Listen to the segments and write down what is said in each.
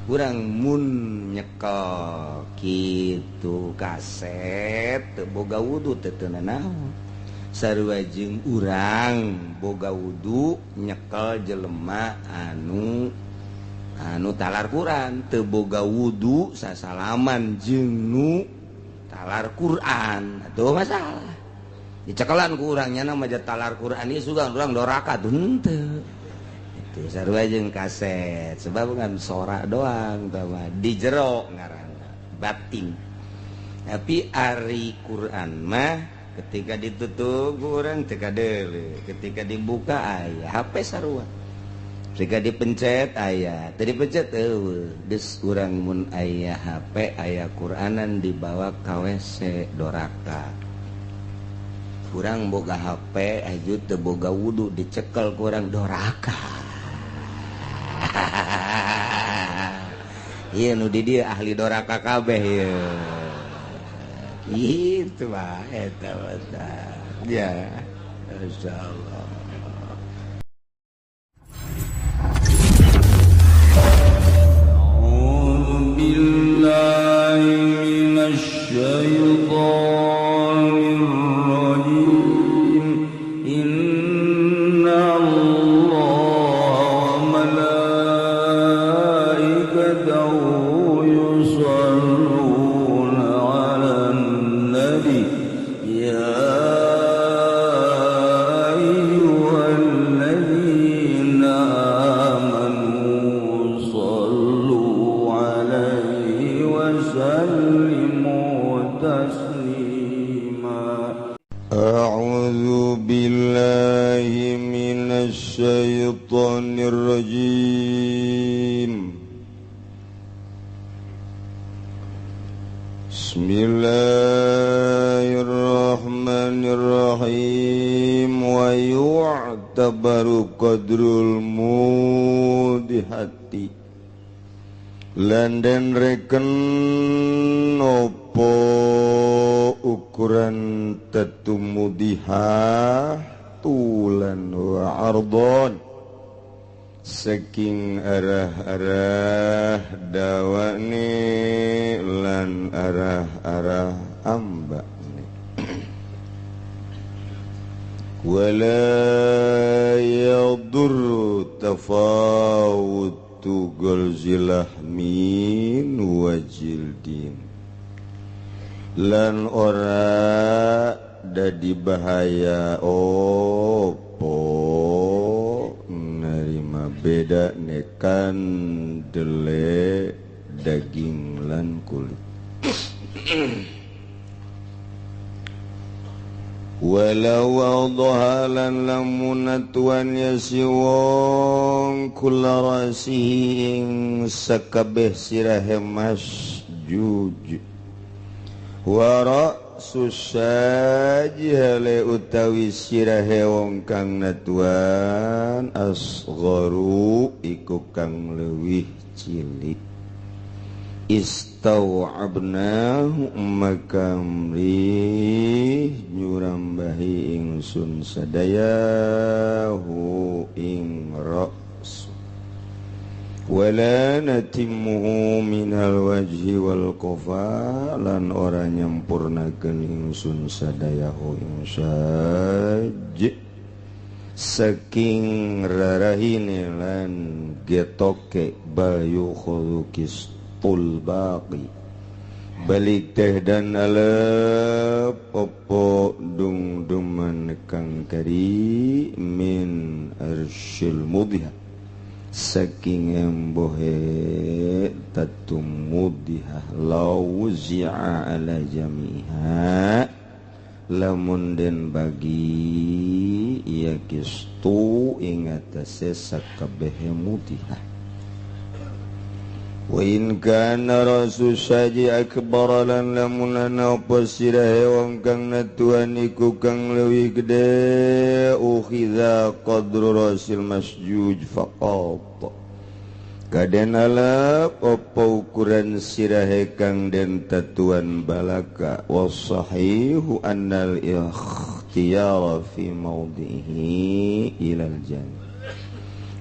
kurang mun nyekel kitu kaset teu boga wudu teu naon sarua jeung urang boga wudu nyekel jelema anu talar Quran teu boga wudu sasalaman jeung nu talar Quran atuh masalah dicekelan ku urangnya na maja talar Quran ieu sugan urang doraka tuh henteu itu sarua jeung kaset sebab kan sora doang tah mah di jero ngaranna batin tapi ari Quran mah ketika ditutup urang teu kadeuleu ketika dibuka aya HP sarua ketika dipencet aya teu dipencet eueuh geus urang mun aya HP aya Quranan dibawa ka WC doraka urang boga HP aju teu boga wudu dicekel ku urang doraka ieu nu di dieu ahli doraka kabeh ieu itu mah eta ya insyaallah. A'udzu billahi minasy syaithanir rajim. Inna Allaha wa malaikatahu yusholluna 'alan nabi ya ayyuhalladzina amanu shallu 'alaihi wa sallimu taslima. A'udzu billahi minasy syaithanir rajim. Bismillahirrahmanirrahim wa yu'tabaru qadrul mudihati lan den reken opo ukuran tatumudiha tulan wa ardon saking arah-arah dawane lan arah-arah ambakne wala yadurru tafawutu gulzilah min wajildin lan ora dadi bahaya opo narima beda nekan dele daging lan kulit walau wadhalan lamunatuan yasiwong kula rasing sakabeh sirahe masjuj wara susajihale utawi sirahe wong kang natuan asgharu iku kang leuwih cilik istau'abnahu makamri nyurambahi ingsun sadayahu ing ra's wala natimmuhu minal wajhi wal qafa lan ora nyampurnakeun ingsun sadayahu ing sajj saking rarahine lan getoke bayu khulukis tul baqi balik teh dan alep opo dung duman kang kari min arsyil mudhiha saking embohe tatumudhiha lauzi'a ala jamiha lamun den bagi yakistu ingatase sakabehe mudhiha wa in kana rasul saji akbar lan lamun ana pasirahe wong kang natuan iku kang leuwih gede ukhiza qadru rasil masjuj faqat kaden alap apa ukuran sirahe kang den tatuan balaka wasahihu annal ikhtiyara fi mawdihi ilal jannah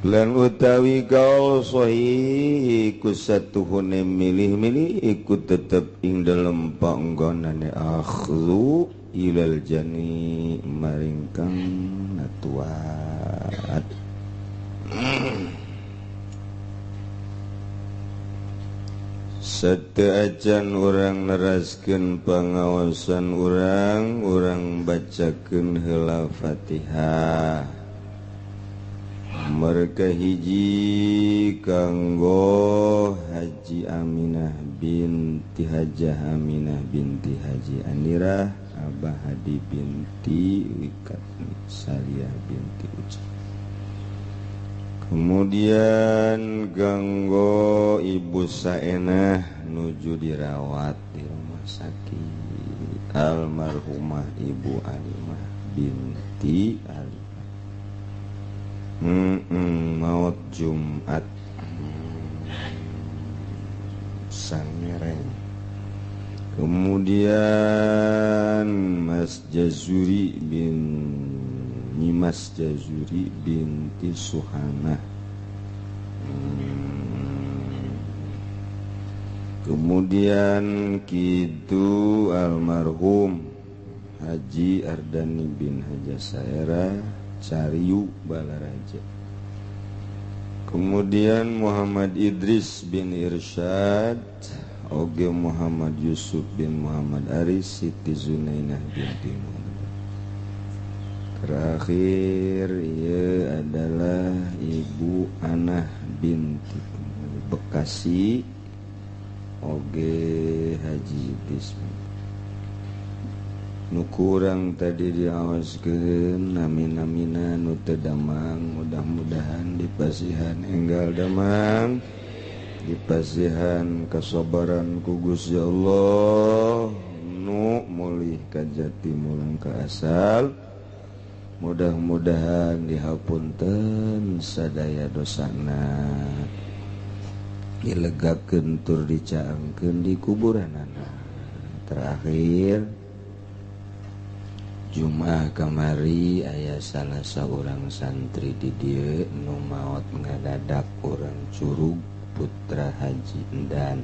lan utawi gaul sahih iku satuhune milih-milih ikut tetep ing dalem panggonane akhlu ilal jani maring kang natuat. Sateuacan urang neraskeun pangaosan urang bacakeun heula Fatihah. Mereka hiji kanggo Haji Aminah binti Hajah Aminah binti Haji Anirah Abah Hadi binti Wikat Saliyah binti Ucap. Kemudian ganggo Ibu Saenah nuju dirawat di rumah sakit almarhumah Ibu Alimah binti Alimah. Maut Jumat Sangereng. Kemudian Mas Jazuri Nyimas Jazuri binti Suhana. Kemudian kitu almarhum Haji Ardani bin Hajasaera Cariu Balaraja. Kemudian Muhammad Idris bin Irsyad oge Muhammad Yusuf bin Muhammad Aris Siti Zunainah binti Muhammad. Terakhir ia adalah Ibu Anah binti Bekasi oge Haji Bismi. Nu kurang tadi diawaskeun nami-namina nu teu damang mudah-mudahan dipasihan enggal damang dipasihan kasabaran ku Gusti Allah nu mulih ka jati mulang ka asal. Mudah-mudahan dihapunten sadaya dosana dilegakeun tur dicaangkeun di kuburanana. Terakhir Jumat kamari aya salah saurang santri di dieu nu maot ngadadak urang curug putra Haji Endan.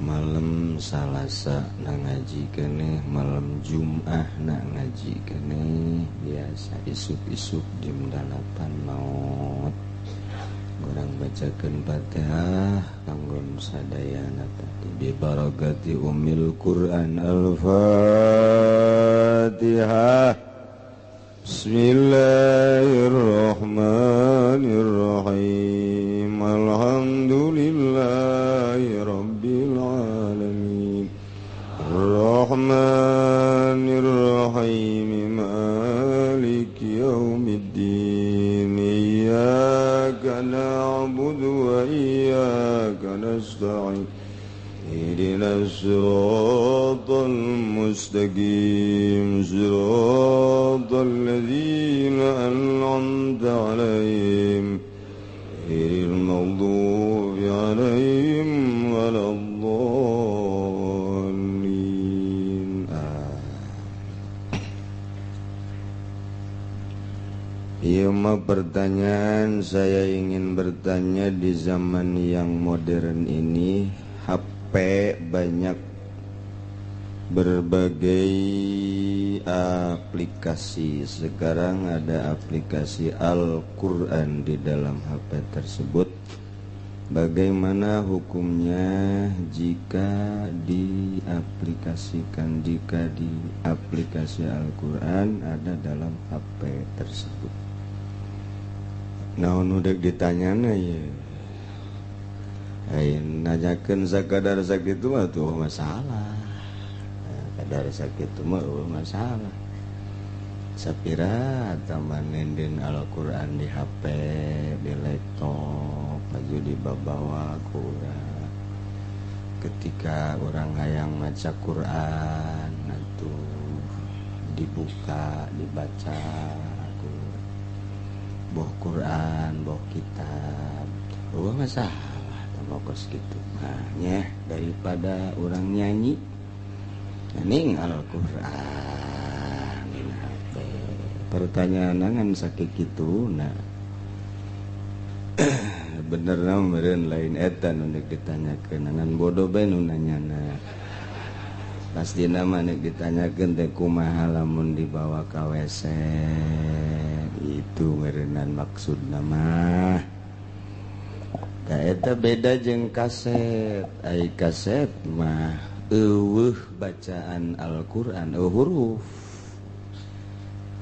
Malam Salasa na ngaji keneh, malam Jum'ah na ngaji keneh. Biasa isuk-isuk jam 8 maot urang bacakeun Fatihah kanggo sadayana tadi bi barakati Ummil Quran Al-Fatihah. Bismillahirrahmanirrahim. Alhamdulillahi rabbil alamin. Ar-Rahmanir-Rahim. Maliki yaumiddin. Iyyaka na'budu wa iyyaka nasta'in. Ihdinas siratal mustaqim. Siratal ladzina an'amta 'alaihim ghairil maghdubi 'alaihim waladdallin. Iya mah pertanyaan saya ingin bertanya di zaman yang modern ini HP banyak berbagai aplikasi. Sekarang ada aplikasi Al-Quran di dalam HP tersebut. Bagaimana hukumnya jika diaplikasikan, jika di aplikasi Al-Quran ada dalam HP tersebut? Nah, udah ditanyana ya. Nanyakan sakadar sakitu mah tuh masalah. Kadar sakitu mah masalah. Sapira tamanendin Al-Quran di HP, di laptop, maju dibawa ku urang. Ketika orang hayang maca Quran, atuh dibuka, dibaca ku boh Quran, boh kitab. Masalah. Fokus gitu nya daripada orang nyanyi nyaning Al-Quran. Pertanyaan nangan sakit gitu. Nah bener meureun lain eta nu ditanyakeun ngan bodoh bae nu nanyana pasti nama nek ditanyakeun teh kumaha lamun dibawa ka WC itu meureunan maksudna mah da eta beda jeung kaset ai kaset mah eueuh bacaan Al-Qur'an huruf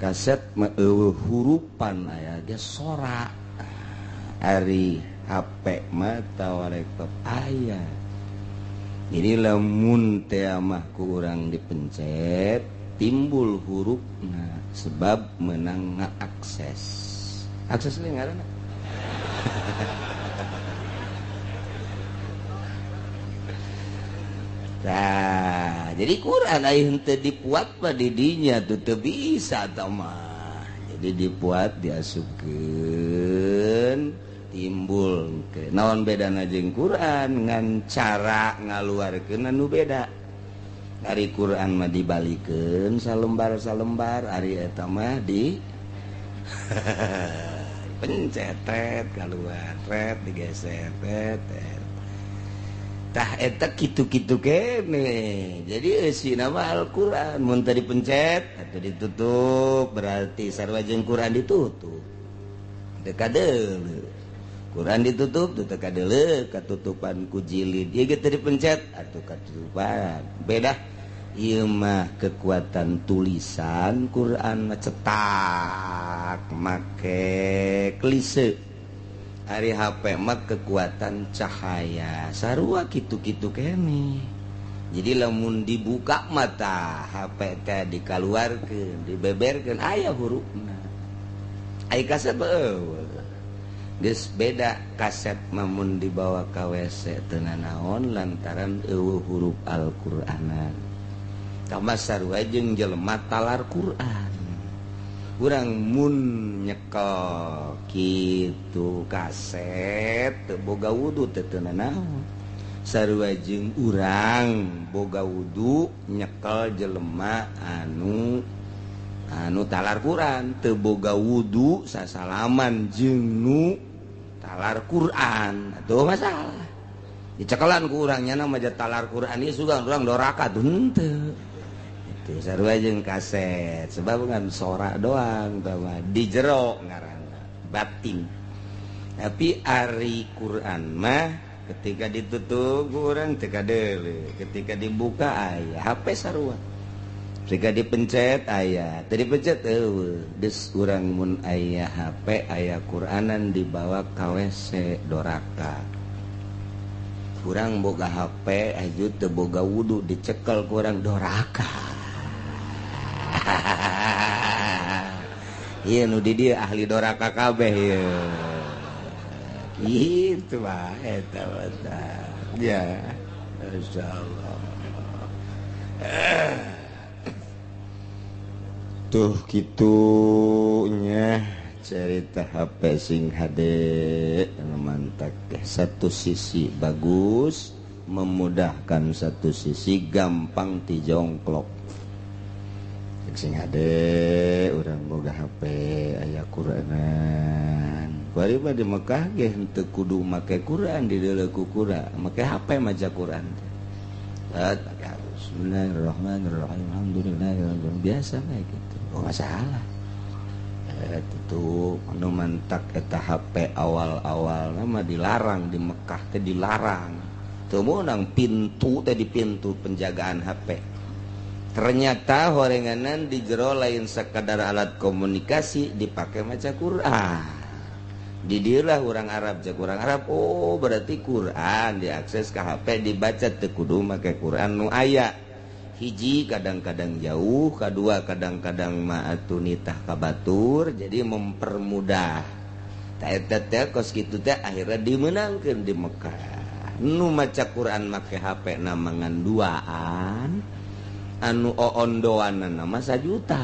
kaset mah eueuh hurupan aya ge sora ari HP mah tawa laptop aya jadi lamun teh mah ku urang dipencet timbul hurufna sebab menang ngaakses akses we ngaranna nah jadi Quran aya henteu dipuat mah di dinya tuh teu bisa tah mah jadi dipuat diasupkeun timbul ke naon bedana jeung Quran ngan cara ngaluarkeun anu beda ari Quran mah dibalikeun salembar-salembar ari eta mah di pencet keluar digeser tah eta kitu-kitu kene jadi eusina mah Al-Qur'an mun teu dipencet atuh ditutup berarti sarua jeung Quran ditutup teu kadeuleu Quran ditutup teu kadeuleu katutupan ku jilid ieu ge teu dipencet atuh katutupan beda ieu mah kekuatan tulisan Quran mah cetak make klise ari HP mah kekuatan cahaya sarua kitu-kitu kene jadi lamun dibuka mata HP teh dikaluarkeun dibeberkeun aya hurufna ai kaset eueuh geus beda kaset mah mun dibawa ka WC teu nanaon lantaran eueuh huruf Al-Qur'anan tama sarua jeung jelema talar Qur'an urang mun nyekel kitu kaset teu boga wudu teu nanaon sarua jeung urang boga wudu nyekel jelema anu talar Quran teu boga wudu sasalaman jeung nu talar Quran atuh masalah dicekelan ku urang nya mah talar Quran ieu sugan urang doraka tuh henteu itu sarua jeung kaset sebab ngan sora doang tama di jero ngaranna batin tapi ari Quran mah ketika ditutup urang teu kadeuleu ketika dibuka aya HP sarua ketika dipencet aya teu dipencet eueuh geus urang mun aya HP aya Quranan dibawa ka WC doraka urang boga HP aju teu boga wudu dicekel ku urang doraka iya nu di dieu ahli doraka kabeh ieu itu mah eta ya insyaallah tuh kitunya cerita HP sing hade mantap satu sisi bagus memudahkan satu sisi gampang dijongklok sing hade urang boga HP aya Quranan bari mah di Mekah ge henteu kudu make Quran di deuleu ku Quran make HP maca Quran Bismillahirrahmanirrahim alhamdulillahirabbil biasa mah gitu oh masalah itu anu mantak eta HP awal-awal mah dilarang di Mekah teh dilarang teu meunang pintu teh di pintu penjagaan HP ternyata horenganan di jero lain sekadar alat komunikasi dipakai maca Quran di dieulah urang Arab cek urang Arab oh berarti Quran diakses ke HP dibaca teu kudu make Quran nu aya hiji kadang-kadang jauh kadua kadang-kadang mah atuh nitah ka batur jadi mempermudah ta eta teh kos kitu teh akhirnya dimenangkeun di Mekah nu maca Quran make HP na mangan duaan anu oondoanan nama 1 juta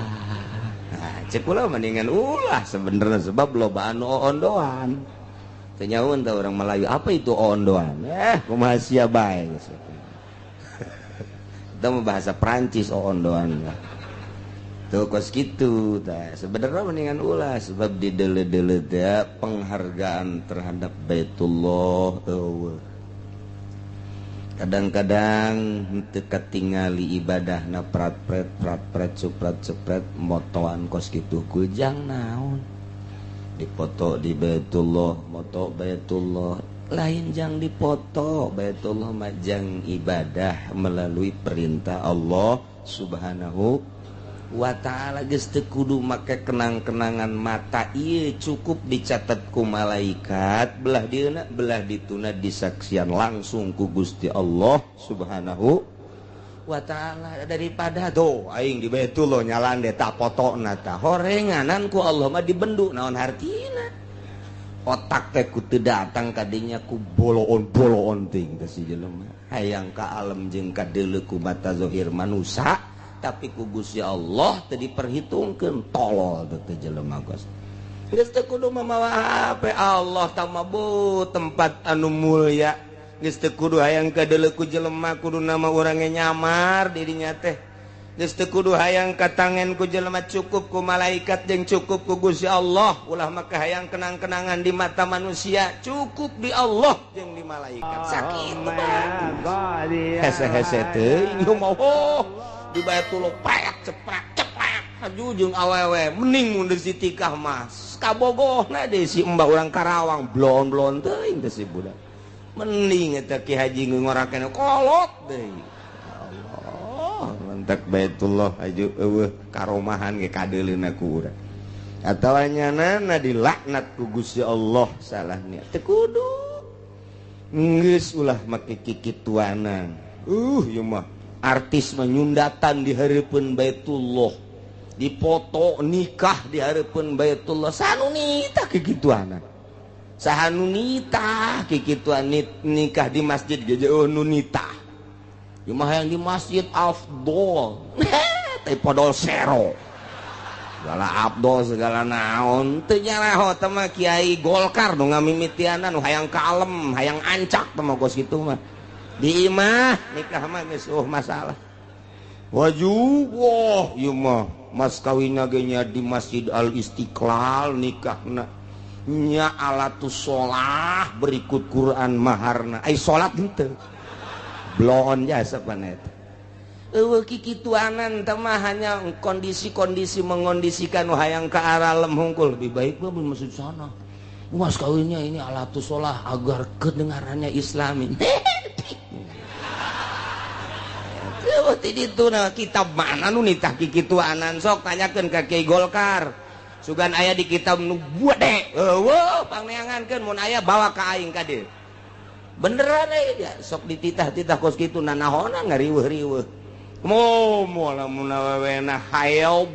nah, cek ulah mendingan ulah sebenarnya sebab loba anu oondoan tenyaun tau orang Melayu apa itu oondoan kumaha sia bae itu mah bahasa Prancis oondoan tuh kos gitu sebenarnya mendingan ulah sebab di dele-dele penghargaan terhadap Baitullah kadang-kadang teu tingali ibadah na prat-pret suprat-supret motoan kos gitu kujang naon dipoto di Baitullah moto Baitullah lain jang dipoto Baitullah majang ibadah melalui perintah Allah Subhanahu wa ta'ala geus teu kudu make kenang-kenangan mata ieu cukup dicatat ku malaikat belah dieuna belah dituna disaksian langsung ku Gusti Allah Subhanahu wa ta'ala daripada tuh aing di Baitullah nyalan eta potona tah horenganan ku Allah mah dibendu naon hartina otak teh ku teu datang kadinya ku boloon ting teh si jelema hayang ka alam jeung ka deuleu ku mata zahir manusia tapi ku Gusti Allah teu diperhitungkeun tolol teh jelema geus teu kudu mamawa hape Allah tamabu tempat anu mulya geus teu kudu hayang ka deuleu ku jelema kudu nama urange nyamar dirinya teh geus teu kudu hayang katangen ku jelema cukup ku malaikat jeung cukup ku Gusti Allah ulah maka hayang kenang-kenangan di mata manusia cukup di Allah jeung di malaikat sakit hese-hese teuing mau di Baitullah payak cepak haju jeung awewe mending mun deui tikah mas kabogohna deui si mbah urang Karawang blon-blon teuing teh si budak mending eta Ki Haji ngorakeun kolot deui Allah mentek Baitullah aju eueuh karomahan ge kadeulina ku urang atawa nyanana dilaknat ku Gusti Allah salahnya teu kudu geus ulah make kikituanan ieu mah artis menyundatan di hareupeun Baitullah dipoto nikah di hareupeun Baitullah sanu nitah kikituanan sahanu nitah kikituan nikah di masjid geus nu nitah cuma yang di masjid afdol teh podol sero segala abdol segala naon teu nyaraho teh mah Kiai Golkar nu ngamimitianan nu hayang kalem hayang ancak teh mah kos kitu mah di imah nikah mah geus masalah wajib wah ieu mah mas kawinna ge nya di Masjid Al Istiqlal nikahna nya alatus sholah berikut Quran maharna ai salat henteu blon jasa panet eueuh kikituanan teh mah hanya kondisi-kondisi mengondisikan hayang ka arah lem hungkul lebih baik mah di masjid sana mas kawinnya ini alatus sholah agar kedengarannya islami itu kitab mana nu nitah kikituanan sok tanyakeun ka Kiai Golkar sugan aya di kitab nu gede eueuh pangneangankeun mun aya bawa ka aing ka dieu beneran ya sok dititah-titah kos kitu nanaona ngariweuh-riweuh moal lamun awewena hayob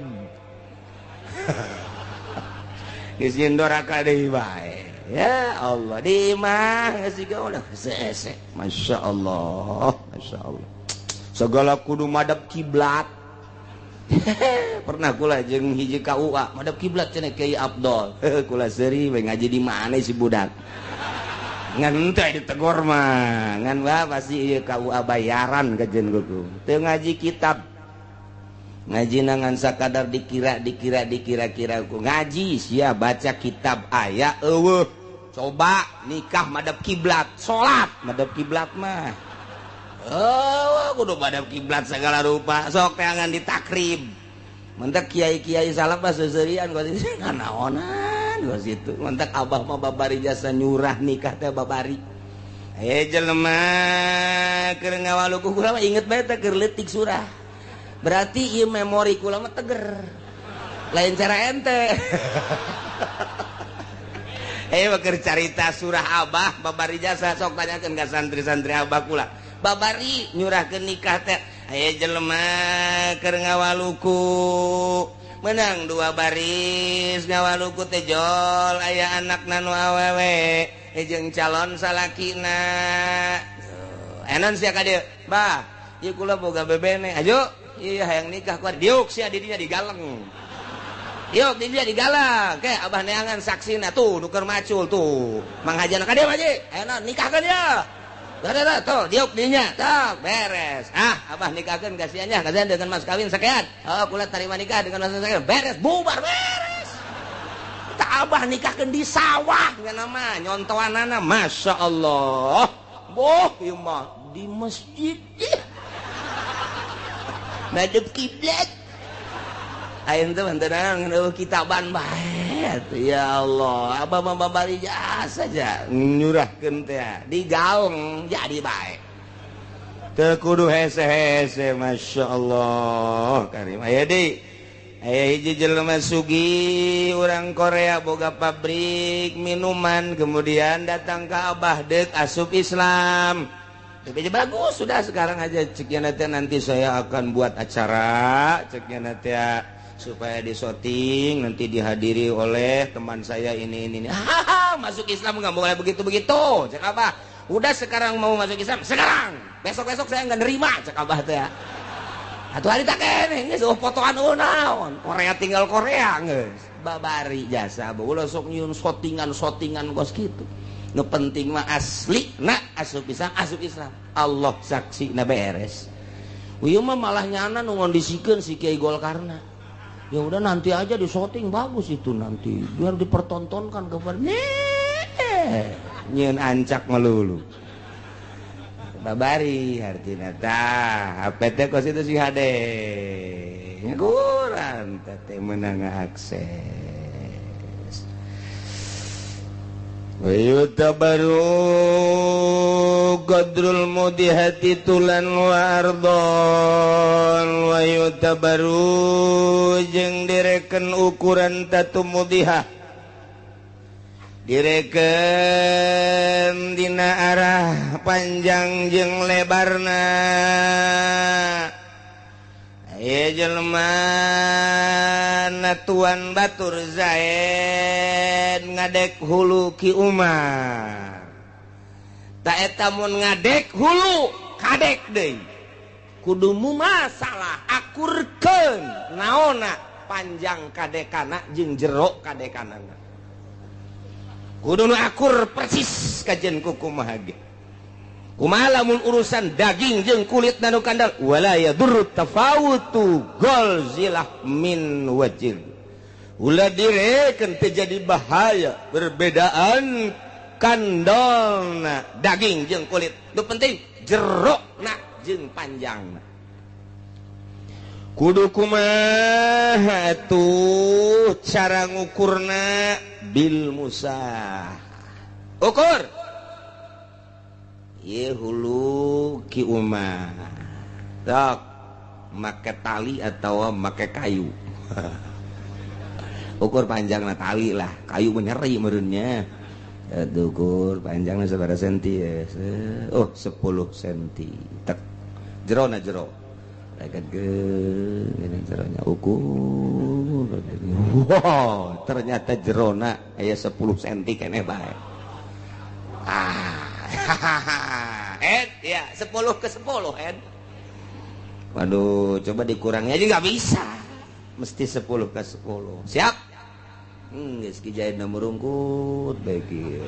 geus nyendora ka deui bae ya Allah di imah geus udah sese masyaallah segala kudu madep kiblat pernah kula jeung hiji KUA madep kiblat cenah Kiai Abdol kula seuri we ngaji di mana si budak ngan teh ditegor mah ngan pasti ieu KUA bayaran kajen kudu teu ngaji kitab ngaji nangan sakadar dikira ku ngaji sia baca kitab aya eueuh coba nikah madep kiblat salat madep kiblat mah oh kudu madep kiblat segala rupa sok teangan ditakrib mentek kiai-kiai salaf mah seuseurean kos itu naonan kos itu mentek abah mah babari jasa nyurah nikah teh babari jelema keur ngawaluku kula mah inget bae teh keur leutik surah berarti ieu memori kula mah teger lain cara ente keur carita surah abah babari jasa sok tanyakeun ka santri-santri abah kula babari nyurahkeun nikah teh aya jelema keur ngawaluku menang 2 baris ngawaluku teh jol aya anakna nu awewe jeung calon salakina enon sia ka dieu bah ieu kula boga bebene ajo ieu hayang nikah ku diuk sia di dinya digaleng yuk di dia digaleng ke abah neangan saksina tuh nuker macul tuh mang hajana ka dieu Haji enon nikah ka dia tuh diuk dinya tuh beres. Abah nikahkeun kasihannya kasihan dengan mas kawin sekian. Kula terima nikah dengan mas sekian. Beres bubar beres. Tak abah nikahkeun di sawah ngana mah nyontoanana Masya Allah. Boh ieu mah di masjid. Madep kiblat. Ayeuna teh bantenan kitaban bae. Ya Allah, abah mah bari jasa saja nyurahkeun teh digaung jadi bae. Teu kudu hese-hese Masya Allah karim. Aya deui aya hiji jelema sugih urang Korea boga pabrik minuman kemudian datang ke abah deuk asup Islam. Tapi bagus sudah sekarang aja ceknya nanti saya akan buat acara ceknya nanti supaya disorting nanti dihadiri oleh teman saya ini. Masuk Islam nggak boleh begitu cek abah. Udah sekarang mau masuk Islam sekarang, besok saya nggak nerima cek abah teh ya. Atuh hari tak kene geus fotoan naon Korea tinggal Korea geus babari jasa abah ulah sok nyieun shootingan kos kitu. Nu penting mah asli asup Islam Allah saksi na beres. Ieu mah malah nyana nu ngondisikeun si Kiai Golkarna. Ya udah nanti aja di shooting bagus itu nanti biar dipertontonkan kepada nyeun ancak melulu babari artina tah HP teh kos itu si hade nguran teh meunang akses wa yutabaru qadrul mudihati tulan wa ardon wa yutabaru jeung direken ukuran tatu mudihah direken dina arah panjang jeung lebarna. Aya jelema natuan batur Zaid ngadek hulu Ki Umar. Ta eta mun ngadek hulu kadek deui. Kudu mumasalah akurkeun naonna panjang kadekana jeung jero kadekanana. Kudu nu akur persis kajen kumaha ge. Kumaha lamun urusan daging jeung kulit nu kandal wala yadurru tafawutu golzilah min wajil. Ulah direken teu jadi bahaya perbedaan kandalna daging jeung kulit. Nu penting jerona jeung panjangna. Kudu kumaha atuh cara ngukurna bil musah. Ukur ieu hulu Ki Umar. Sok make tali atau make kayu. Ukur panjangna tali lah, kayu menyeri meureunnya. Ukur panjangna sabaraha senti ya? 10 senti. Tek. Jerona jero. Ini jeronya ukur. Wow, ternyata jerona aya 10 senti keneh bae. Ya 10 ke 10 waduh coba dikurangnya aja nggak bisa mesti 10 ke 10 siap geus ki jahitna merungkut bae kieu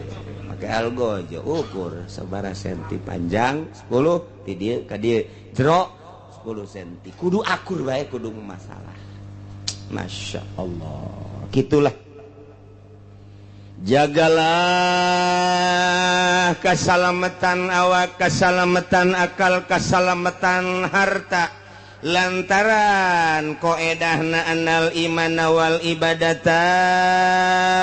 make algo aja ukur sabaraha senti panjang 10 ti dieu ka dieu jero 10 senti kudu akur bae kudu masalah. Masya Allah gitulah. Jagalah keselamatan awak, keselamatan akal, keselamatan harta lantaran qaedahna anal iman wal ibadata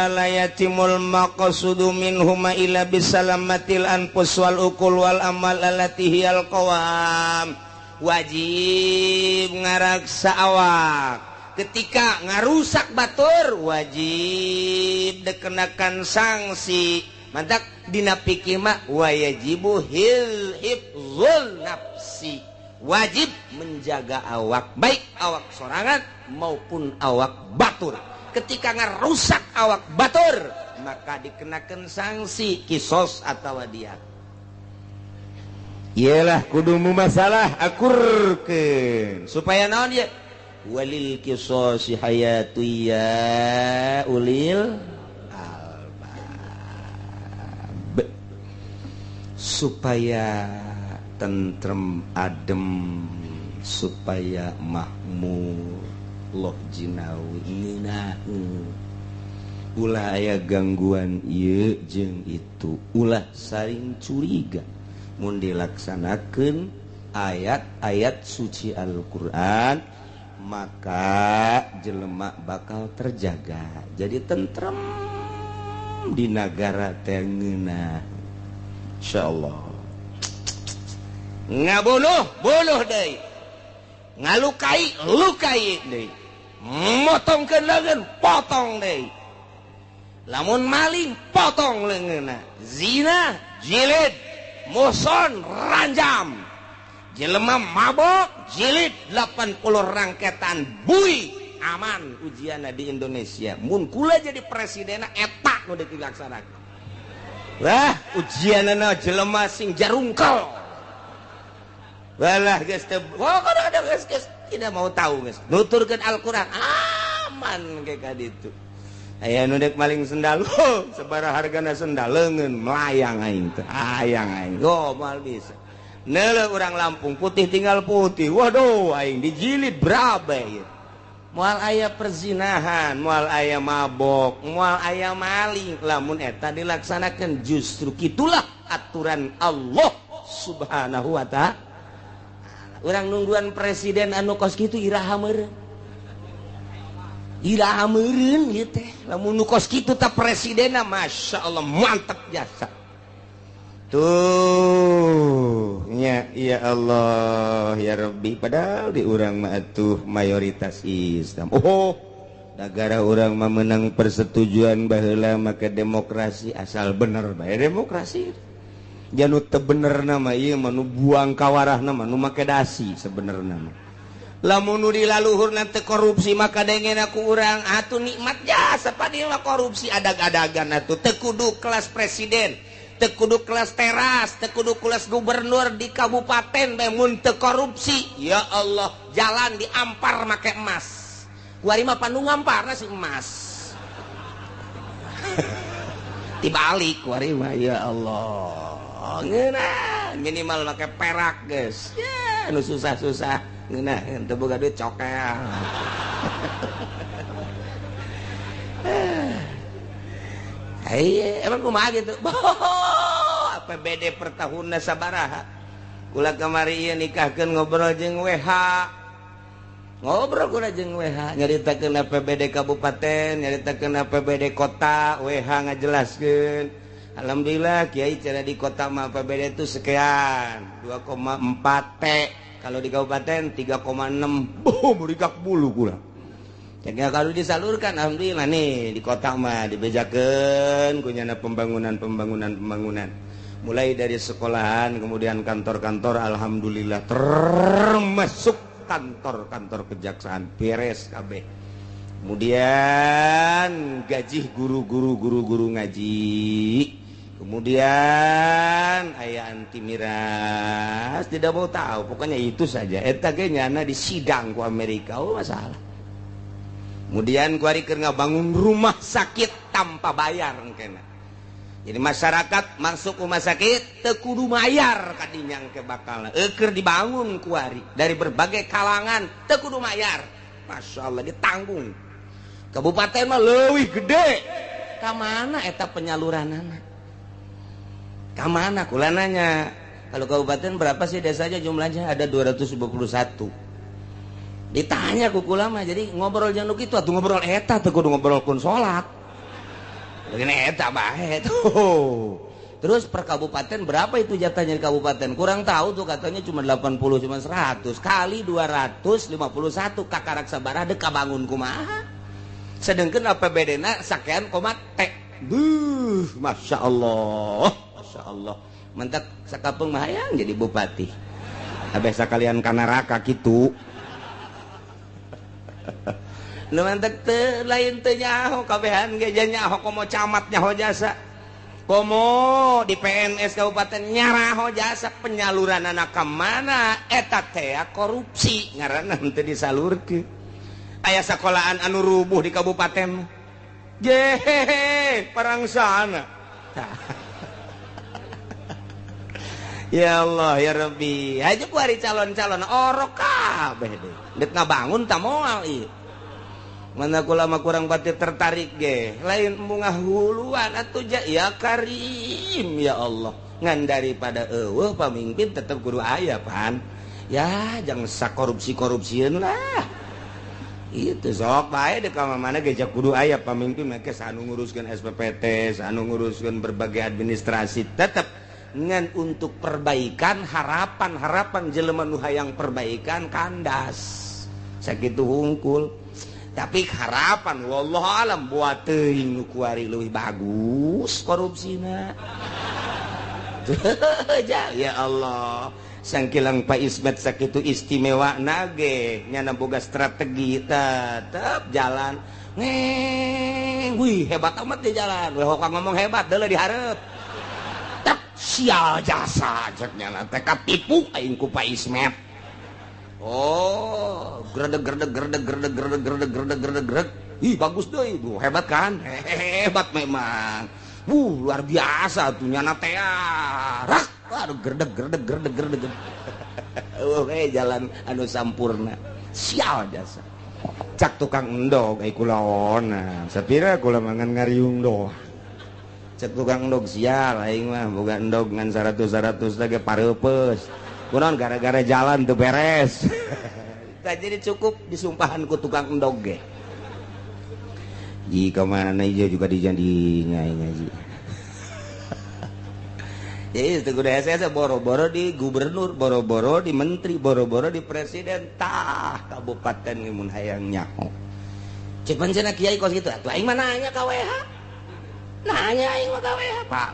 la yatimul maqsudu minhuma illa bisalamatil anfus wal uqul wal amal allati hiyal qawam. Wajib ngaraksa awak ketika ngarusak batur wajib dikenakan sanksi mantak dina pikir mah wajibu hifzul nafsi wajib menjaga awak baik awak sorangan maupun awak batur. Ketika ngarusak awak batur maka dikenakan sanksi kisos atau diat. Iyalah kudu masalah akurkeun supaya naon ya walil qisasi hayatu ya ulil albab. supaya tentrem adem, supaya makmur loh jinawi ngeunaheun. Ulah aya gangguan ieu jeung itu, ulah saring curiga mun dilaksanakeun ayat-ayat suci Al-Qur'an, maka jelema bakal terjaga jadi tentrem di negara teh ngeunah. Insyaallah. Ngabunuh deui, ngalukai deui, motongkeun leungeun potong deui, lamun maling potong leungeunna, zina jilid, muson ranjam, jelema mabok jilid 80 rangketan, bui aman ujianna di Indonesia. Mun kula jadi presidenna eta nu deuk dilaksanakeun. Wah, ujianna jelema sing jarungkel. Walah geus teu geus tidak mau tahu geus. Nuturkeun Al-Qur'an aman ge ka ditu. Aya nu deuk maling sendal, sabaraha hargana sendal leungeun melayang aing teh. Hayang aing. Moal bisa. Neuleuh urang Lampung putih tinggal putih. Waduh aing dijilid berapa ieu. Moal aya perzinahan, moal aya mabok, moal aya maling, lamun eta dilaksanakeun justru kitulah aturan Allah Subhanahu wa ta'ala. Urang nungguan presiden anu kos kitu iraha meureun. Iraha meureun ieu teh. Lamun nu kos kitu tah presidenna masyaallah mantep jasa. Tuh, nya ya Allah ya Rabbi, padahal di urang mah atuh mayoritas Islam. Oh, negara urang mah menang persetujuan baheula maka demokrasi asal bener bae demokrasi. Janu teu bener nama ieu mah nu buang kawarahna mah nu make dasi sebenarna mah. Lamun nu dilaluhurna teu korupsi maka dengena ku urang atuh nikmat jasa padi mah korupsi adag-adagan atuh teu kudu kelas presiden, teu kudu kelas teras, teu kudu kelas gubernur di kabupaten bae mun teu korupsi. Ya Allah, jalan diampar make emas. Kuari mah panu ngamparna si emas. Tibalik kuari mah ya Allah. Ngeunah minimal make perak guys ya anu susah-susah ngeunah teu boga duit cokel. Ai emang kumaha gitu. APBD per tahunna sabaraha. Kula kamari ieu nikahkeun ngobrol jeung WH. Ngobrol kula jeung WH nyaritakeun APBD kabupaten, nyaritakeun APBD kota, WH ngajelaskeun. Alhamdulillah Kiai cara di kota mah APBD itu sekian 2,4 T, kalau di kabupaten 3,6. Merikak bulu kula. Jadi kalau disalurkan alhamdulillah nih di kota mah dibejakeun kunyana pembangunan. Mulai dari sekolahan kemudian kantor-kantor alhamdulillah termasuk kantor-kantor kejaksaan beres kabeh. Kemudian gaji guru ngaji. Kemudian aya anti miras, tidak mau tahu, pokoknya itu saja. Eta ge nyana disidang ku Amerika, oh masalah. Kemudian ku ari keur ngabangun rumah sakit tanpa bayar engkena. Jadi masyarakat masuk rumah sakit teu kudu mayar kadinya engke bakal. Keur dibangun ku ari dari berbagai kalangan teu kudu mayar. Masyaallah ditanggung. Kabupaten mah leuwih gede. Ka mana eta penyaluranana? Kamana kula nanya, kalau kabupaten berapa sih desanya jumlahnya? Ada 251. Ditanya ku kula mah, jadi ngobrol jangan kitu atuh ngobrol eta teu kudu ngobrol kun salat. Begini eta bae tuh. Terus per kabupaten berapa itu jatahnya di kabupaten? Kurang tahu tuh katanya cuma 80 cuma 100 kali 251 kakarak sabaraha deuk kabangun kumaha. Sedengkeun APBD-na sakean koma T. Masya Allah. Masya Allah, mentak sakapeung mah hayang jadi bupati. Abeh sakalian ka neraka kitu. Nu mentak teu lain teu nyaho kabehan ge nyaho komo camat nyaho jasa. Komo di PNS kabupaten nyaraho jasa penyaluranana ka mana eta teh korupsi ngaranna teu disalurkeun. Aya sakolahan anu rubuh di kabupaten. Jehehe, perang sana. Ya Allah ya Rabbi, aja ku hari calon-calon orok kabeh deh. Dek ngabangun tak moal ieu. Mana kula mah kurang batir tertarik ge. Lain bunga huluan atuh ya Karim ya Allah. Ngan daripada eueuh pamimpin tetep kudu aya pan. Ya jangan sakorupsi-korupsieun lah. Itu sok bae dek ka mana ge kudu aya pamimpin make anu nguruskeun SPPT, anu nguruskeun berbagai administrasi tetep ngan untuk perbaikan harapan jelema nu hayang perbaikan kandas sakitu hungkul tapi harapan wallahu alam buat teuing nu kuari leuwih bagus korupsina ya Allah sangkilang Pak Ismet sakitu istimewa nage nyana boga strategi tetep jalan ngeng wih hebat amat di jalan weh hoka ngomong hebat deuleu dihareup sial jasa ceknya nanti katipu aing ku Pak Ismet. Oh gredeg. Ih bagus deh ibu hebat kan hebat memang luar biasa tuh nyana teh rak aduh gredeg jalan anu sampurna sial jasa cak tukang endog ai kulaona sapira kula mangan ngariung doang cek tukang endog sial aing mah boga endog ngan 100 lagi pareupeus kunaon gara-gara jalan teu beres tak jadi cukup disumpahan ku tukang endog ge jika mana ieu juga dijadinya ngaji jadi itu kudu hese boro-boro di gubernur boro-boro di menteri boro-boro di presiden tah kabupaten mun hayang nyaho cek pancena kiai kos kitu atuh aing mah nanya ka WH nanya aing mah gawe Pak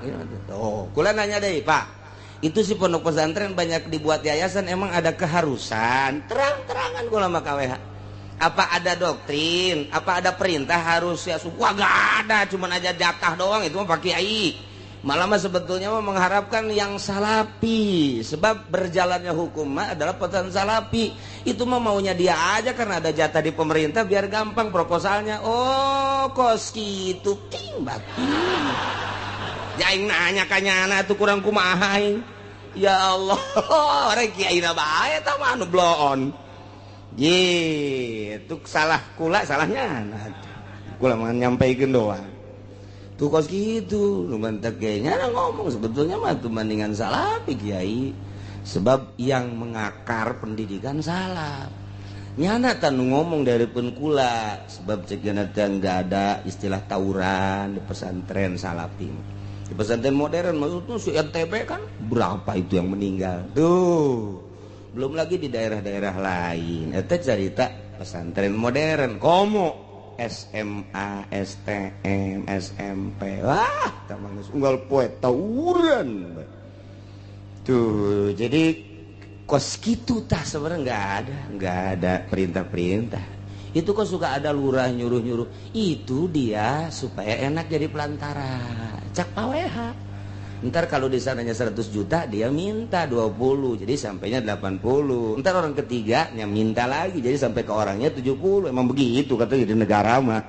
oh kula nanya deh Pak itu si pondok pesantren banyak dibuat yayasan emang ada keharusan terang-terangan kula mah KWH apa ada doktrin apa ada perintah harus ya wah gak ada cuman aja jatah doang itu mah Pak Kiai malah mah sebetulnya mah mengharapkan yang salapi sebab berjalannya hukum mah adalah pesantren salapi itu mah maunya dia aja karena ada jatah di pemerintah biar gampang proposalnya oh kos gitu ting batin jaing nanya kanyana tuh kurang kumaha ya Allah orang kiai na bae tah mah anu bloon gitu salah kula salahnya kula mah nyampaikeun doang tuh kos gitu lu mantek kayaknya ngomong sebetulnya mah tuh mendingan salapi kiai sebab yang mengakar pendidikan salah nyana tan ngomong dari penkula sebab cegana teh enggak ada istilah tawuran di pesantren salapi di pesantren modern maksudnya si NTB kan berapa itu yang meninggal tuh belum lagi di daerah-daerah lain eta cerita pesantren modern komo SMA, STM, SMP wah tamang unggal poe tawuran tuh jadi kos gitu tah sebenarnya nggak ada perintah-perintah itu kok suka ada lurah nyuruh-nyuruh itu dia supaya enak jadi pelantara cak paweha ntar kalau di sananya 100 juta dia minta 20 jadi sampainya 80 ntar orang ketiganya minta lagi jadi sampai ke orangnya 70 emang begitu katanya di negara mah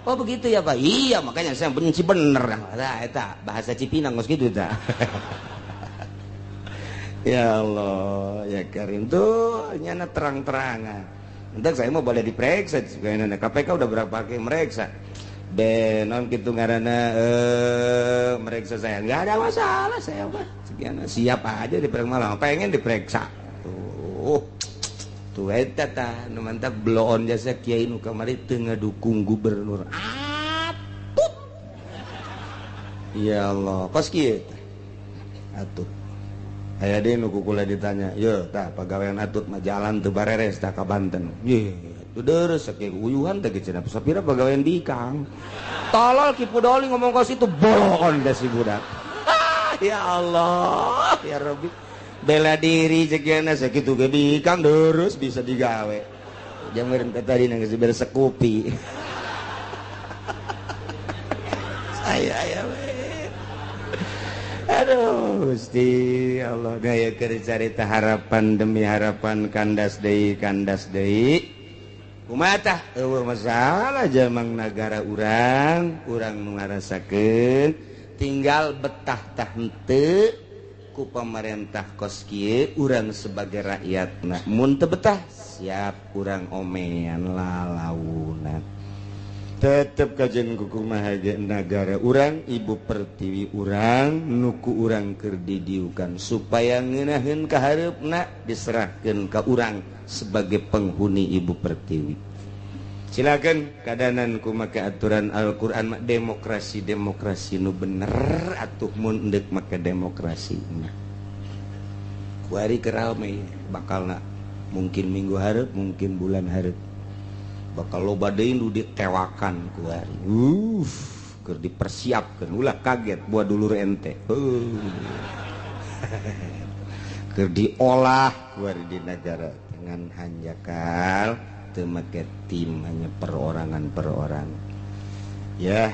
oh begitu ya Pak iya makanya saya benci bener nah eta bahasa Cipinang ngos gitu ta ya Allah ya Karim tuh nyana terang-terangan ntar saya mau boleh diperiksa kayaknya KPK udah berapa kali meriksa non gitu ngaranna meriksa saya nggak ada masalah saya mah sekian siap aja diperiksa malah pengen diperiksa tuh eta tah nu mantap bloon jasa kiai nu kamari teu ngadukung gubernur atut ya Allah kos kieu atut aya deui nu kukula ditanya ye tah pagawean atut mah jalan teu bareres tah ka Banten ye tuh deres sakit uyuhan teh cenah sapira pagawean di Kang tolol Ki Pudoli ngomong kos itu bolon dah si budak ya Allah ya Rabbi bela diri cekiana sakitu ge di Kang deres bisa digawe jangan kata tadi nang geus beres sekupi saya ya aduh Gusti Allah gaya keur carita harapan demi harapan kandas deui kumaha eueuh masalah jamang nagara urang nu ngarasakeun tinggal betah tah henteu ku pemerintah koski urang sebagai rakyat nah mun teu betah siap urang omean lalaunan tetep kajen kukumaha ge nagara urang Ibu Pertiwi urang nuku urang keur didiukan supaya ngeunaheun ka hareupna diserahkeun ka urang sebagai penghuni Ibu Pertiwi. Silakan kadanan kumake aturan Al-Quran demokrasi nu bener atuh mun endek make demokrasi nah kuari kerame bakal nak mungkin minggu hareup mungkin bulan hareup bakal loba deui nu ditewakan kuari keur dipersiapkeun ulah kaget buat dulur ente keur diolah kuari di negara dengan hanjakal teu make tim hanya perorangan ya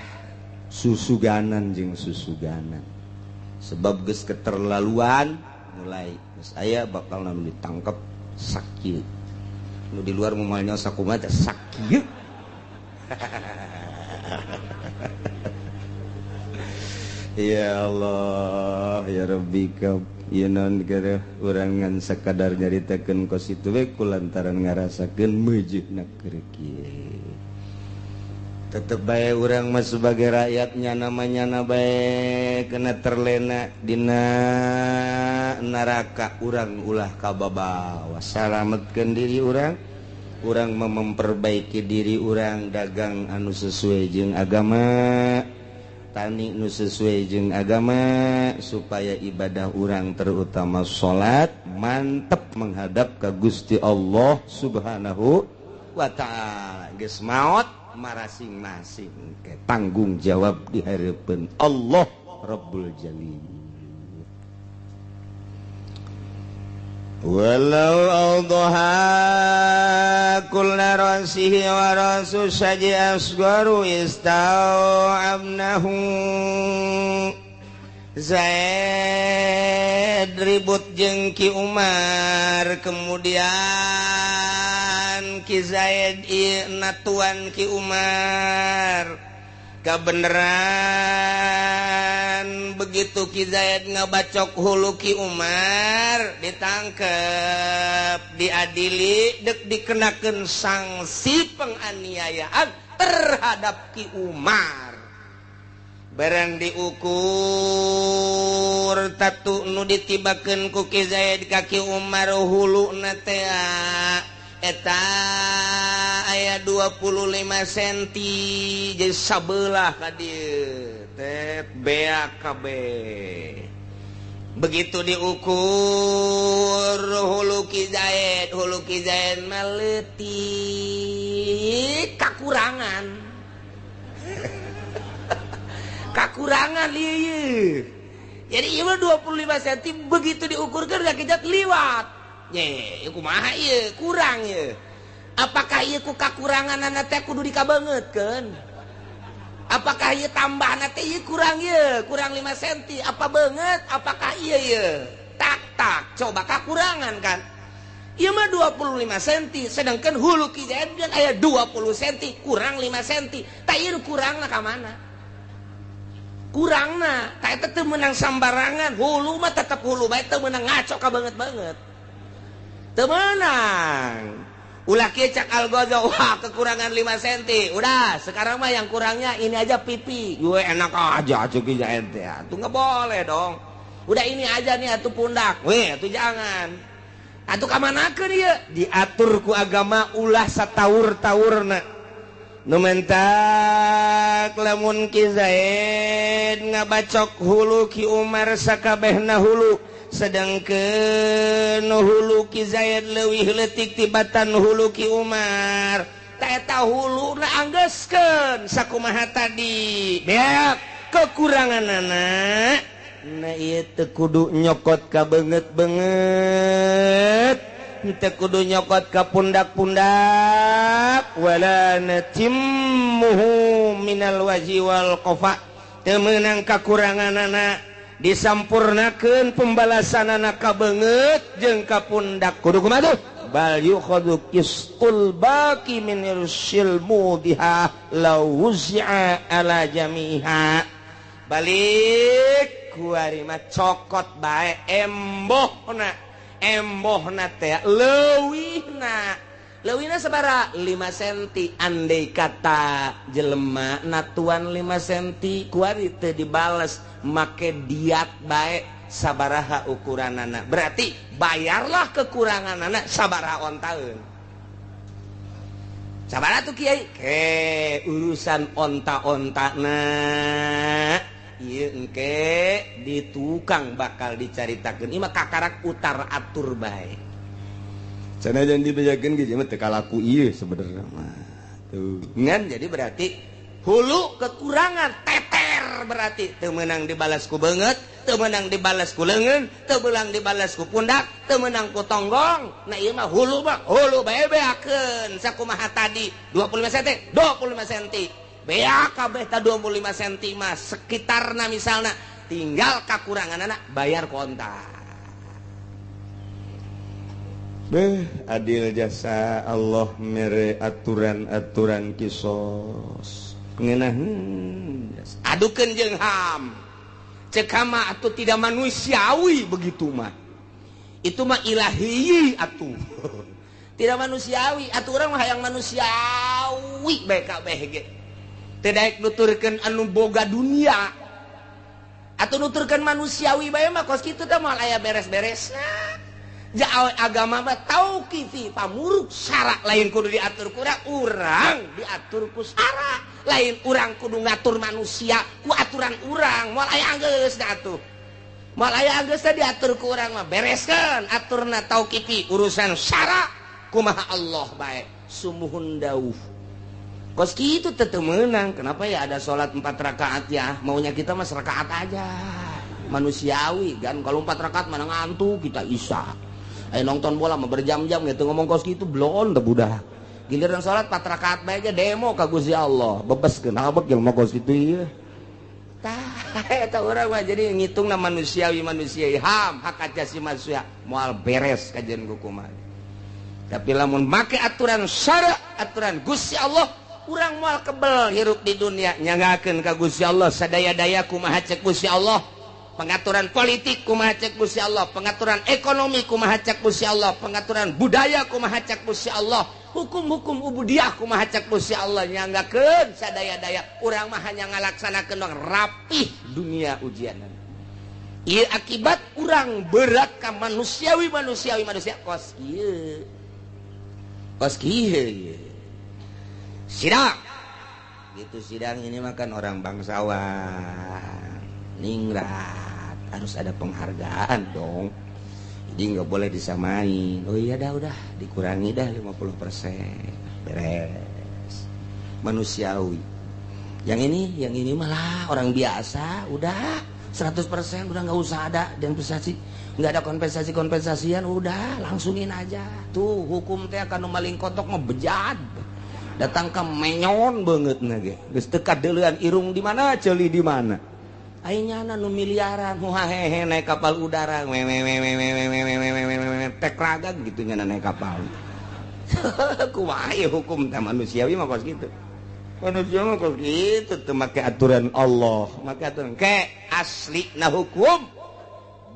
susuganan jeung susuganan sebab geus keterlaluan mulai geus aya bakal nu ditangkap sakit nu di luar moal nyosa kumaha teh sakit ya Allah ya Rabbi ka ieu naon gara urang ngan sakadar nyaritakeun kos itu we kulantaran ngarasakeun meujeuhna keur kieu tetep bae urang mah sebagai rakyatnya namanya bae kena terlena dina neraka urang ulah kababawa salametkeun diri urang memperbaiki diri urang dagang anu sesuai jeung agama tani nu sesuai jeung agama supaya ibadah urang terutama salat mantep menghadap ka Gusti Allah Subhanahu wa taala geus maot marasing-masing ke tanggung jawab di hareupeun Allah Rabbul Jalil. Walau awdaha kulla rasihi wa rasu saji asgaru istau'abnahu Zaid ribut jeung Ki Umar kemudian Ki Zaid natuan Ki Umar kabeneran begitu Ki Zaid ngabacok hulu Ki Umar ditangkep diadili dek dikenakeun sanksi penganiayaan terhadap Ki Umar barang diukur tatu nu ditibakeun ku Ki Zaid ka Ki Umar huluna teh eta aya 25 cm jadi sabelah ka dieu tet beak kabeh begitu diukur hulu Ki Zaid mah leutik kakurangan lieu jadi ieu 25 cm begitu diukurkeun ka Ki Zaid liwat ye kumaha ieu kurang ye apakah ieu ku kakuranganna teh kudu dikabeungeutkeun apakah ieu tambahna teh ieu kurang 5 cm apa beungeut apakah ieu tak coba kakurangan kan ieu mah 25 cm sedangkan hulu Ki Zaid aya 20 cm kurang 5 cm tah ieu kurangna ka mana kurangna tah eta teu meunang sambarangan hulu mah tetep hulu bae teu meunang ngaco ka banget temenang ulah kecak algozo wah kekurangan 5 cm udah sekarang mah yang kurangnya ini aja pipi gue enak aja cuki Zaid ya tuh nggak boleh dong udah ini aja nih atuh pundak weh atuh jangan atuh kamanakeun ieu diatur ku agama ulah sataur-taurna nu mentak lamun Ki Zaid ngabacok hulu Ki Umar sakabehna hulu sedangkeun hulu Ki Zaid leuwih leutik tibatan hulu Ki Umar ta eta huluna anggeuskeun sakumaha tadi beak kekuranganana na ieu teu kudu nyokot ka beungeut teu kudu nyokot ka pundak-pundak wala natimmuhu minal wajhi wal qafa teu meunang kakuranganana disampurnakeun pembalasanana ka beungeut jeung ka pundak kudu kumaha tuh bal yukhadhu qistul baqi min irsil mudiha law wuz'a ala jamiha balik kuari mah cokot bae embohna teh leuwihna sabaraha 5 cm andai kata jelema natuan 5 cm kuari teu dibales make diat bae sabaraha ukuranana berarti bayarlah kekuranganana sabaraha ontaeun sabaraha tuh kiai ke urusan onta-ontana ieu engke di tukang bakal dicaritakeun ieu mah kakarak utar atur bae sanajan dibejakeun ge mah teu kalaku ieu sebenarnya mah tuh ngan jadi berarti hulu kekurangan teter berarti teu meunang dibalas ku beungeut teu meunang dibalas ku leungeun teu meunang dibalas ku pundak teu meunang ku tonggong nah ieu mah hulu bae beakeun sakumaha tadi 25 cm 25 cm beak kabeh ta 25 cm mah sekitarna misalna tinggal kakuranganana bayar kontak beh adil jasa Allah mere aturan-aturan kisos ngeunah adukeun jeung ham cek hama atuh tidak manusiawi begitu mah itu mah ilahi atuh tidak manusiawi atuh urang mah hayang manusiawi bae kabeh ge teu daek nuturkeun anu boga dunia atuh nuturkeun manusiawi bae mah kos kitu teh moal aya beres-beresna ja agama mah tauqifi pamuruk syara lain kudu diatur ku urang diatur ku syara lain urang kudu ngatur manusia ku aturan urang moal aya geus da atuh moal aya geus diatur ku urang mah bereskeun aturna tauqifi urusan syara kumaha Allah bae sumuhun dauh kos kitu teu meunang kenapa ya ada salat 4 rakaat ya maunya kita mah serakaat aja manusiawi kan kalau 4 rakaat mana ngantuk kita isya ayo nonton bola mah berjam-jam gitu ngomong kos kitu belon teu budak giliran salat 4 rakaat bae ge demo ka Gusti Allah bebeskeun habek jelema kos kitu ieu tah eta urang mah jadi ngitungna manusiawi ham hak asasi manusia moal beres kajian kumaha tapi lamun make aturan syara aturan Gusti Allah urang moal kebel hirup di dunia nyanggakeun ka Gusti Allah sadaya-daya kumaha cek Gusti Allah pengaturan politik kumaha cek Gusti Allah pengaturan ekonomi kumaha cek Gusti Allah pengaturan budaya kumaha cek Gusti Allah hukum-hukum ubudiyah kumaha cek Gusti Allah nyanggakeun sadaya-daya urang mah hanya ngalaksanakeun dong rapih dunia ujianan ieu akibat urang berat ka manusia kos kieu sidang gitu sidang ini makan orang bangsawan ningrat harus ada penghargaan dong jadi nggak boleh disamain oh iya dah udah dikurangi dah 50% beres manusiawi yang ini malah orang biasa udah 100% udah nggak usah ada dan kompensasi nggak ada kompensasian udah langsungin aja tuh hukum teh akan maling kotok mah bejat datang ke menyon banget nage geus teu kadeulean irung di mana ceuli di mana ayeuna nu miliaran hehe naik kapal udara tek ragag gitu nya naik kapal kumaha ieu hukum teh manusiawi mah kos kitu manusia mah kos kitu teu make aturan Allah make aturan ke asli na hukum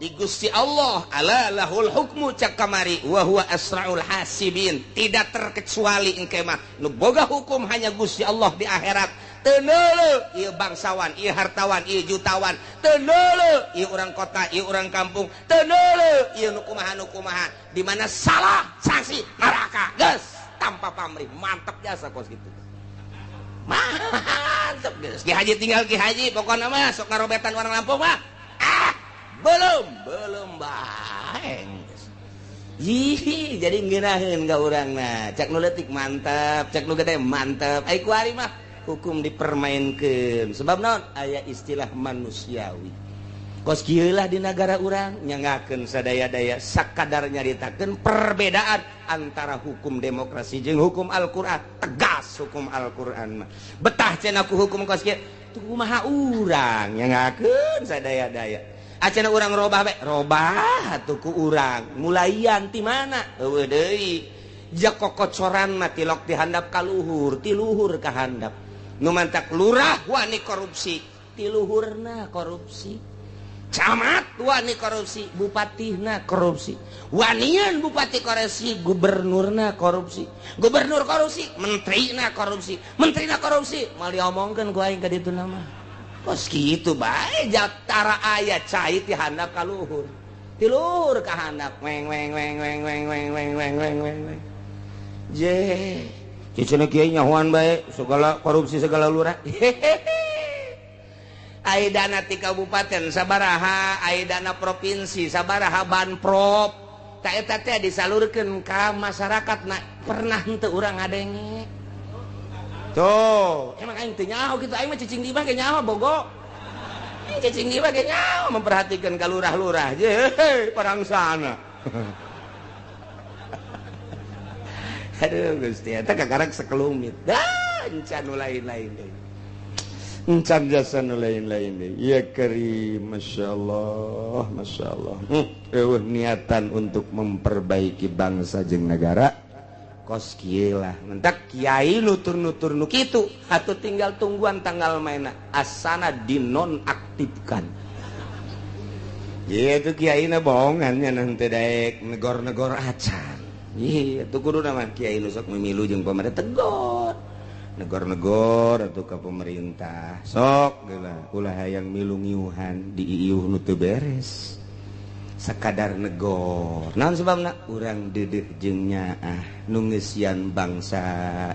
di Gusti Allah ala lahul hukmu cak kamari wa huwa asraul hasibin tidak terkecuali engke mah nu boga hukum hanya Gusti Allah di akhirat teu neuleuh ieu bangsawan ieu hartawan ieu jutawan teu neuleuh ieu urang kota ieu urang kampung teu neuleuh ieu nu kumaha di mana salah sanksi neraka geus tanpa pamrih mantep jasa kos kitu mantep geus Ki Haji tinggal Ki Haji pokona mah sok ngarobetan orang Lampung mah belum baeng jadi ngeunaheun ka urangna cak nu leutik mantep cak nu gede mantep ai kuari mah hukum dipermainkeun sebab naon aya istilah manusiawi kos kieu lah di negara urang nyanggakeun sadaya-daya sakadar nyaritakeun perbedaan antara hukum demokrasi jeung hukum Al-Qur'an tegas hukum Al-Qur'an mah betah cenah ku hukum kos kieu teu kumaha urang nyanggakeun sadaya-daya acana urang robah be robah atuh ku urang mulaian ti mana eueuh deui ja kokocoran mah tilok dihandap ka luhur ti luhur ka handap nu mantak lurah wani korupsi ti luhurna korupsi camat wani korupsi, bupatihna korupsi, wanian bupati korupsi, gubernurna korupsi, gubernur korupsi, menterina korupsi, menterina korupsi, mal diomongkeun ku aing ka ditu nama. Kos kitu bae jatara aya cai ti handap ka luhur. Ti luhur ka handap weng weng weng weng weng weng weng weng weng weng weng. Je, cicina kiai nyahoan bae segala korupsi segala lurah. Aidana ti kabupaten sabaraha, aidana provinsi sabaraha banprop. Ta eta teh disalurkeun ka masyarakat pernah henteu urang ngadenge. Tuh, emang aing teu nyaho kitu, aing mah cicing di mah ge nyaho bogo. Cicing di mah ge nyaho memperhatikan ka lurah-lurah. Je, parangsana. Aduh Gusti, eta kakarek sakelumit. Dah, encan nu lain-lain deui. Encan jasa nu lain-lain deui. Ya Karim, masyaallah, masyaallah. Eueuh niatan untuk memperbaiki bangsa jeung negara. Kos kieu lah. Mentak kiai nutur-nutur nu kitu, atuh tinggal tungguan tanggal mainna. Asana dinonaktifkan. Ieu tuh kiaina bohongan nya teu daek negor-negor acan. Iya, itu kudu nama kiai nu sok memilu jeung pemerintah tegur. Negor-negor atuh ka pemerintah. Sok geula ulah hayang milu ngiuhan diiuh nu teu beres. Sakadar negor. Naon sebabna? Urang deudeuh jeung nyaah nu ngeusian bangsa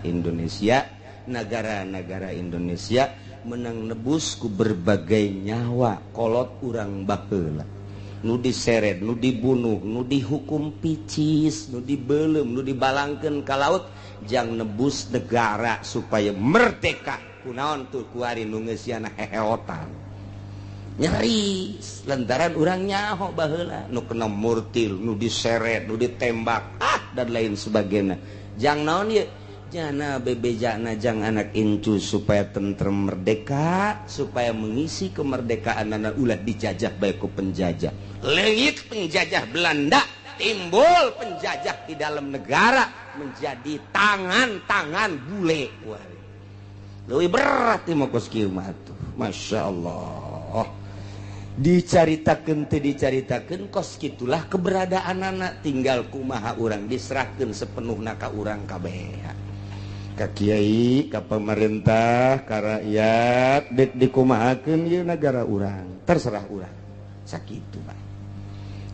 Indonesia, negara-negara Indonesia menang nebus ku berbagai nyawa kolot urang baheula. Nu diseret, nu dibunuh, nu dihukum picis, nu dibeuleum, nu dibalangkeun ka laut, jang nebus negara supaya merdeka. Kunaon tuh kuari nu ngeusiana heheotan. Nyaris lantaran urang nyaho baheula, nu kena murtil, nu diseret, nu ditembak, dan lain sebagainya. Jang naon ieu? Jana bebejana jang anak incu supaya tentrem merdeka, supaya mengisi kemerdekaan anak ulah dijajah baik ku penjajah. Leungit penjajah Belanda, timbul penjajah di dalam negara menjadi tangan-tangan bule. Wah, leuwih berat mah kos kieu mah atuh. Masya Allah. Dicaritakeun teu dicaritakeun kos kitulah keberadaan anak, tinggal kumaha urang diserahkeun sepenuhna ka urang kabeh. Ka kiai, ka pemerintah, ka rakyat, dikumahakeun ieu negara urang, terserah urang. Sakitu bae.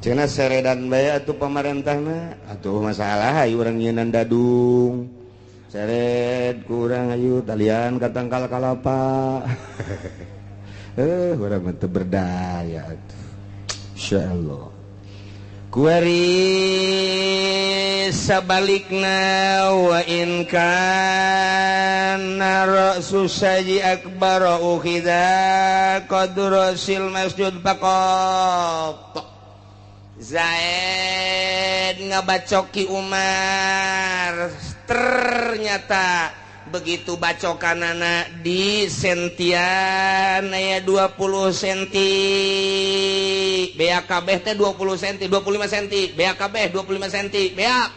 Cenah seredan bae atuh pemerintahna, atuh masalah hayu urang nyieunnan dadung. Seret ku urang hayu talian katangkal kalapa. Urang mah teu berdaya atuh. Insyaallah. Kuari sabalikna wa in kana ra'su saji akbar ukhidha qadrasil masjid faqat. Zaid ngabacoki Umar, ternyata begitu bacokanana di sentian aya 20 cm, BAKB teh 20 cm, 25 cm, BAKB 25 cm, beak.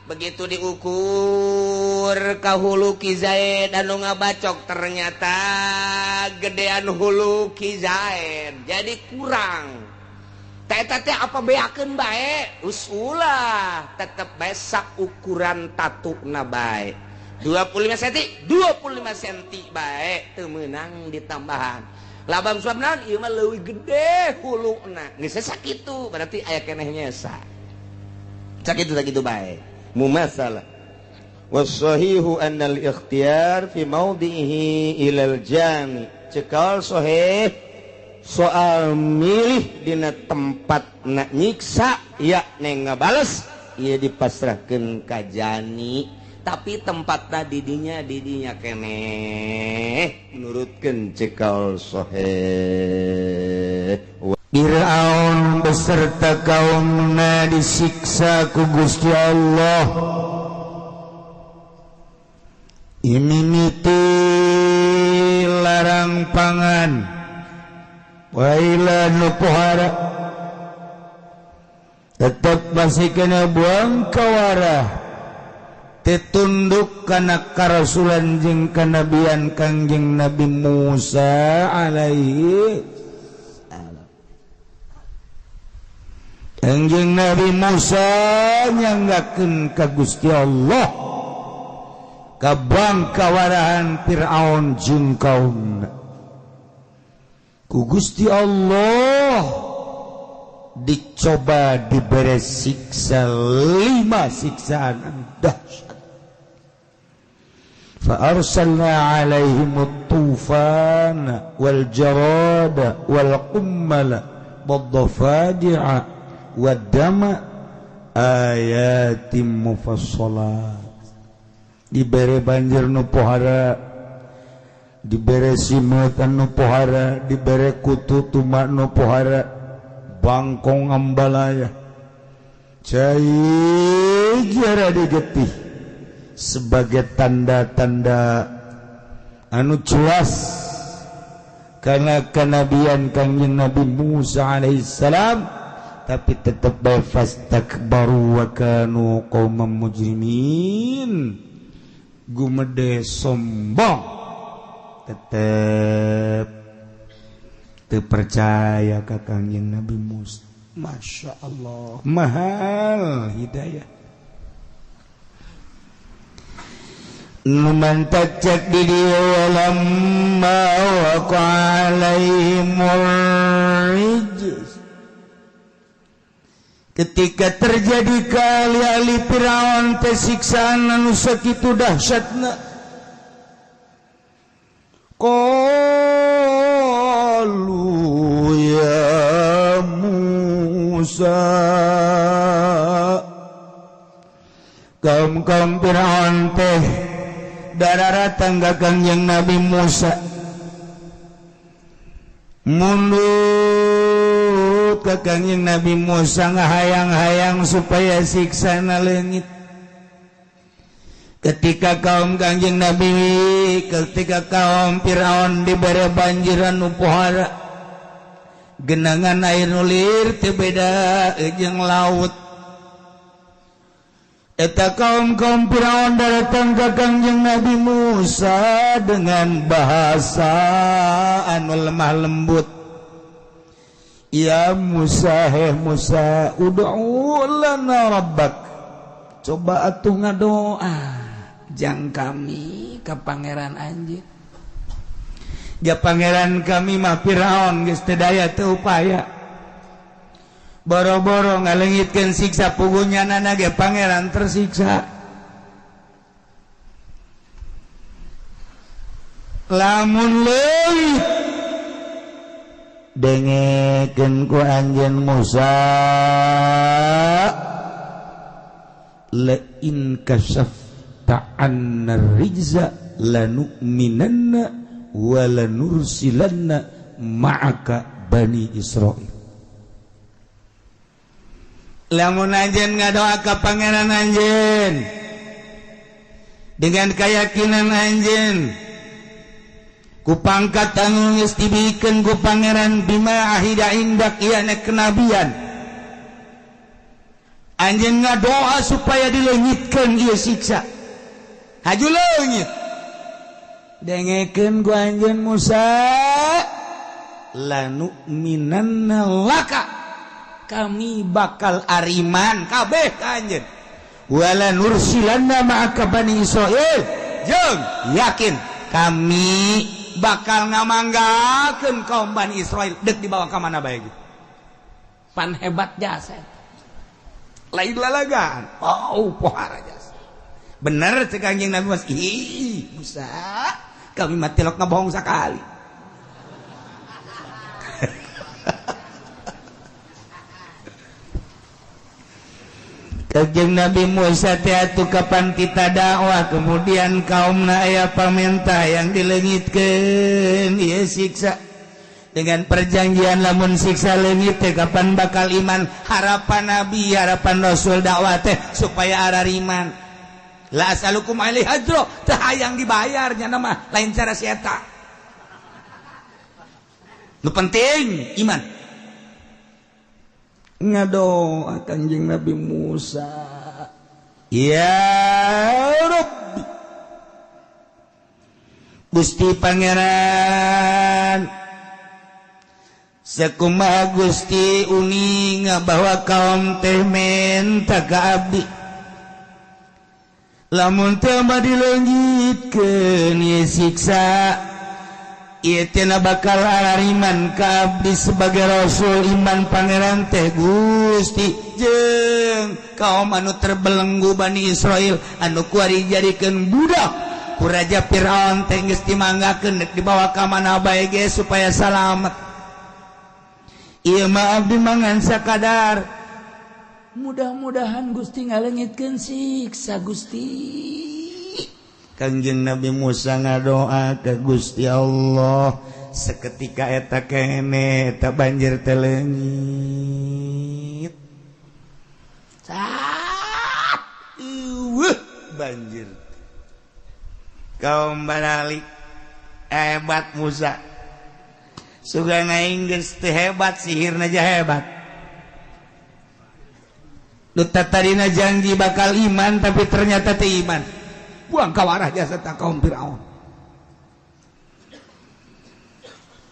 Begitu diukur ka hulu Ki Zaid anu ngabacok, ternyata gedean hulu Ki Zaid, jadi kurang. Eta teh apa beakeun bae? Usulah tetep bae sak ukuran tatuna bae. 25 cm, 25 cm bae teu meunang ditambahan. Labam suap naon ieu mah leuwih gede huluna. Geus sakitu berarti aya kenehnya sa. Sakitu bae. Mumasalah. Was-sahihu annal ikhtiyar fi mawdihi ilal jami. Cekal sahih soal milih dina tempatna nyiksa ya neng ngabales ieu dipasrahkeun ka jani. Tapi tempatna didinya keneh nurutkeun cekal sahih. Firaun beserta kaumna disiksa ku Gusti Allah. Imimiti larang pangan, waila nu pohara, tetap masih kena buang kawarah. Tetunduk kana karasulan jeung kanabian Kangjeng Nabi Musa alaihi salam. Kangjeng Nabi Musa nyanggakeun ka Gusti Allah ka bangkawarahan Firaun jeung kaumna. Ku Gusti Allah dicoba diberi siksa 5 siksaan dahsyat. Fa arsalna 'alaihim at-tufana wal jarada wal qummala wad dafadi'a wad dama ayatim mufassalat. Diberi banjir nu pohara, diberi simet anu pohara, diberi kutu tumak nu pohara, bangkong ambalaya cai jara digetih sebagai tanda-tanda anu jelas karena kenabian Kangjeng Nabi Musa alaihissalam, tapi tetap fastakbaru wa kanu qauman mujrimin, gumede sombong, tetap terpercaya ke Kangjeng Nabi Musa. Masya Allah, mahal hidayah. Numan tajak di dia walamma waqa'alaihimur rijz. Ketika terjadi kali-ali Firaun teh siksaan anu sakitu dahsyatna, qalu ya Musa, kaum Firaun teh dararatang ka Kangjeng Nabi Musa, mundur ka Kangjeng Nabi Musa ngahayang-hayang supaya siksa na leungit. Ketika kaum Kangjeng Nabi, ketika kaum Firaun dibere banjiran nu pohara, genangan air nulir teu beda jeung laut. Eta kaum Firaun datang ke Kangjeng Nabi Musa dengan bahasa anu lemah lembut. Ya Musa, he Musa, ud'u lana rabbak, coba atuh ngadoa jang kami ke pangeran anjeun. Ja pangeran kami mah Firaun geus teu daya teu upaya. Boro-boro ngalengitkeun siksa puguhnyanana ge pangeran tersiksa. Lamun leuwih dengekeun ku anjeun Musa, la in kashafta 'anna rijza lanu'minanna wa lanursilanna ma'aka bani Israil. Lamun anjeun ngadoa ka pangeran anjeun dengan keyakinan anjeun ku pangkat anu geus dibikeun ku pangeran bima ahida indak iana kenabian, anjeun ngadoa supaya dileungitkeun ieu siksa, haju leungit. Dengekeun ku anjeun Musa, lanu'minanna laka, kami bakal ariman kabeh ka anjeun, wala nursilanna ma'aka bani Israil, jeung yakin kami bakal ngamanggakeun kaum Bani Israil deuk dibawa ka mana bae gitu. Pan hebat jasa lain lalagaan, pohara jasa bener cek Kangjeng Nabi Mas. Ih Musa, kami mah tilok ngabohong sakali. Kangjeng Nabi Musa teh atuh kapan kita dakwah kemudian kaumna aya pamentah yang dileungitkeun ieu siksa dengan perjanjian lamun siksa leungit teh kapan bakal iman. Harapan Nabi, harapan Rasul dakwah teh supaya arariman. La asalukum alaihi ajra, teu hayang dibayar nya mah lain cara si eta. Nu penting iman. Ngadoa Kangjeng Nabi Musa, ya Rabbi, Gusti Pangeran, sakumaha Gusti uning bahwa kaum teh menta ka abdi lamun teu dileungitkeun ieu siksa ieu teh bakal arariman ka abdi sebagai rasul iman pangeran teh Gusti jeung kaum anu terbelenggu Bani Israel anu kuari dijadikeun budak ku Raja Firaun teh geus dimanggakeun dibawa ka mana bae ge supaya salamet. Ieu mah abdi mangan sakadar mudah-mudahan Gusti ngaleungitkeun siksa Gusti. Kangjeng Nabi Musa ngadoa ke Gusti Allah seketika eta kene eta banjir teh leungit. Banjir. Kaum balik hebat Musa. Suga ngaing geus teu hebat sihirna aja hebat. Nu tadina janji bakal iman tapi ternyata teu iman. Buang kawarah jasa kaum Firaun.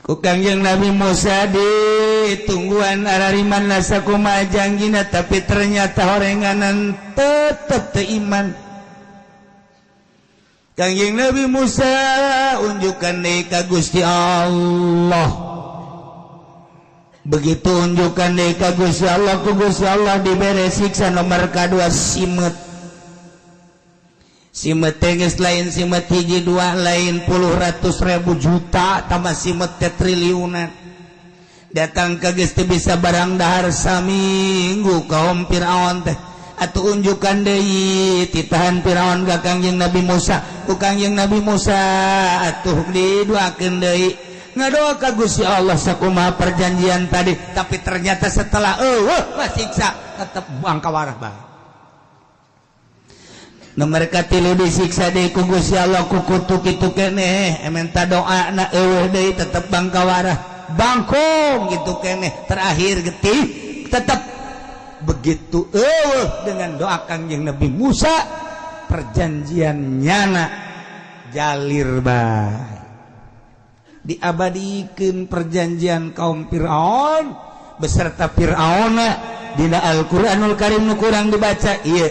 Ku Kangjeng Nabi Musa ditungguan arariman sakumaha janjina tapi ternyata horenganan tetep teu iman. Kangjeng Nabi Musa unjukkan deui ka Gusti Allah. Begitu unjukkan deui ka Gusti Allah, ku Gusti Allah dibere siksa nomor kadua simet. Simet geus lain simet hiji dua lain puluh ratus ribu juta tambah simet teh triliunan. Datang ka geus teu bisa barang dahar saminggu kaum Firaun teh. Atuh unjukkan deui titahan Firaun ka Kangjeng Nabi Musa. Ku Kangjeng Nabi Musa atuh didoakeun deui. Ngadoa ka Gusti Allah sakumaha perjanjian tadi tapi ternyata setelah siksa tetep buang kawarah bae. Nomor katilu disiksa deui ku Gusti Allah ku kutu kitu keneh ementa doana eueuh deui tetep bang kawarah bangkong gitu keneh terakhir getih tetep begitu eueuh dengan doa Kangjeng Nabi Musa perjanjian nyana jalir bae diabadikeun perjanjian kaum Firaun beserta Firaunna dina Al-Qur'anul Karim nu kurang dibaca ieu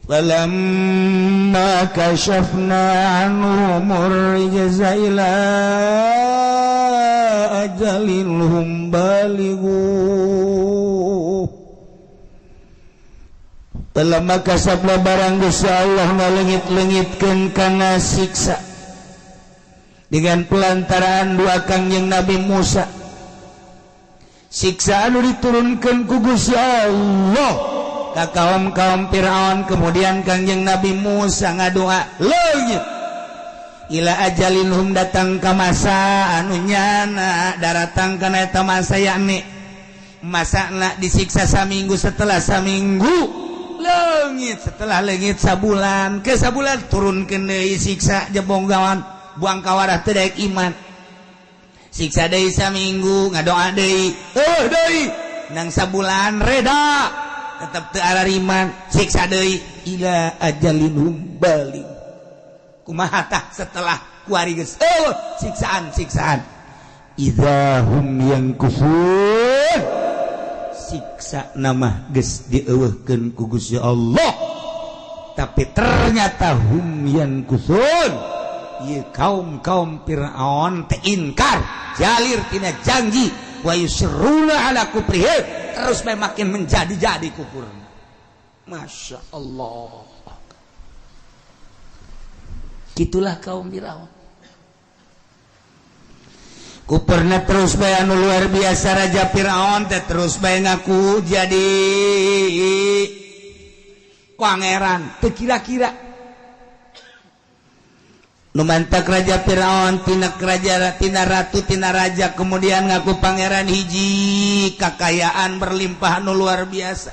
falamma kashafna anhum ar-rijza ila ajalin hum balighu falamma kasabna barang Gusti Allah ngaleungit-leungitkeun kana siksa dengan pelantaran dua Kangjeng Nabi Musa siksa anu diturunkeun ku Gusti Allah ka kaum Firaun. Kemudian Kangjeng Nabi Musa ngadoa leungit ila ajalinhum datang ka masa anu nyana daratang kana eta masa yakni masana disiksa saminggu setelah saminggu leungit setelah leungit sabulan ke sabulan turunkeun deui siksa jebonggawan buang kawarah teu daek iman siksa deui saminggu ngadoa deui deui nang sabulan reda tetap teu arariman siksa deui ila ajalinhum baligh. Kumaha tah setelah kuari geus siksaan idahum yankusun siksa nama geus dieuweuhkeun ku Gusti Allah tapi ternyata hum yankusun ieu kaum Firaun teh ingkar jalir tina janji wa yusruna ala kufrihim terus makin menjadi kufur. Masya Allah. Gitulah kaum Firaun. Kufurna terus bae anu luar biasa Raja Firaun teh terus bae ngaku jadi pangeran teu kira-kira. Nu mantak Raja Firaun tina ratu tina raja kemudian ngaku pangeran hiji kakayaan berlimpah nu luar biasa.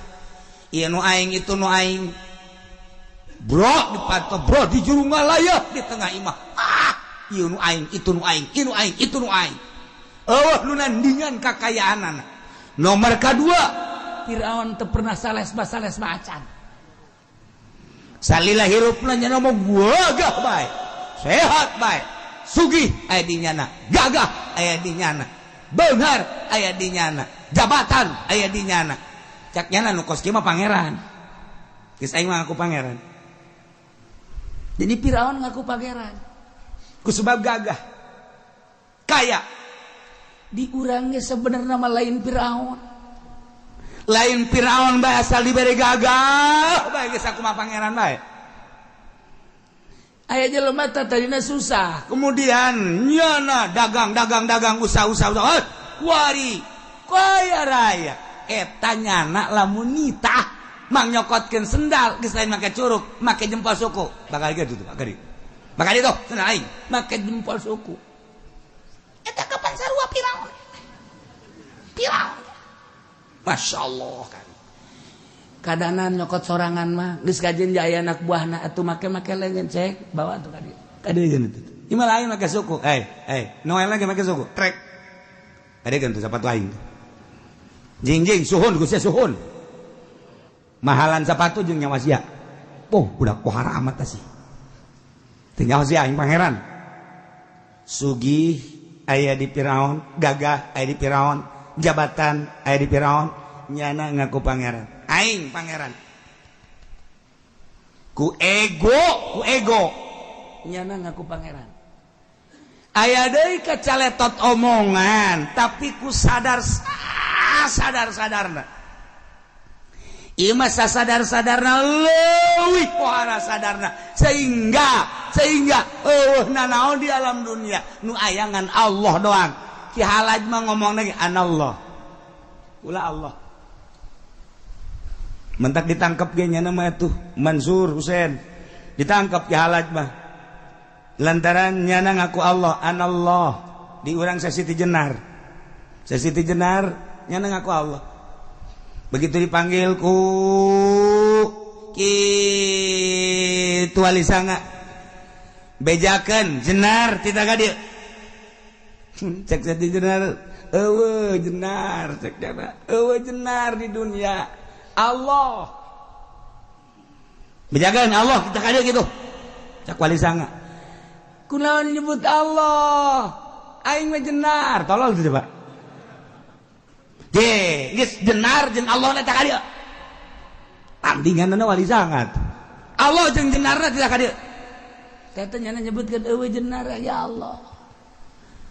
Ieu nu aing itu nu aing. Bro dipatok bro di juru ngalayah di tengah imah. Ieu nu aing itu nu aing, ieu nu aing itu nu aing. Eueuh nu nandingan kakayaanana. Nomor kedua Firaun teu pernah sales macan. Salila hirupna nya ngomong gagah bae. Sehat baik sugih aya di nyana gagah aya di nyana bener aya di nyana, jabatan aya di nyana. Cak nyana nu kos kieu mah pangeran. Geus aing mah ngaku pangeran. Jadi Firaun ngaku pangeran. Ku sebab gagah. Kaya. Di urang ge sebenarnya mah lain Firaun. Lain Firaun bae asal dibere gagah, bae geus aku mah pangeran bae. Aya jelema tadina susah, kemudian nyana dagang usaha wari kaya raya eta nyana lamun nitah mang nyokotkeun sendal geus lain make curug make jempol suku bakal gitu tuh bakal itu sendal aing make jempol suku eta kapan sarua Firaun masyaallah kan kadanan nyokot sorangan mah geus kajen aya anak buahna atuh make lengan cek bawa tuh kadeun itu ieu mah lain make suku Noel lagi make suku trek kadeun tuh sepatu aing jing suhun Gusti suhun mahalan sepatu jeung nyawa sia budak pohara amat sih tinggal sia aing pangeran sugih aya di Firaun gagah aya di Firaun jabatan aya di Firaun nyana ngaku pangeran aing pangeran ku ego nyana ngaku pangeran aya deui kacaletot omongan tapi ku sadar-sadarna ieu mah sasadar-sadarna leuwih pohara sadarna sehingga eueuhna naon di alam dunia nu ayangan Allah doang ki halaj mah ngomong lagi anallah ulah Allah mentak ditangkap ge nya nama atuh Mansur Husain ditangkap ki halaj mah lantaran nyana ngaku Allah anallah di urang Sasiti Jenar nyana ngaku Allah begitu dipanggil ku kitu wali sanga bejakeun Jenar ti taga dieu cek Sati Jenar eueuh Jenar cek jana eueuh Jenar di dunia Allah bejagaan Allah kita kada gitu cak wali sanga kunaon nyebut Allah aing mah Jenar tolol tuh coba geus Jenar jeung Allah eta ka dieu tandinganna wali sanga Allah jeung Jenarna tidak ka dieu eta nyana nyebutkeun eueuh Jenar ya Allah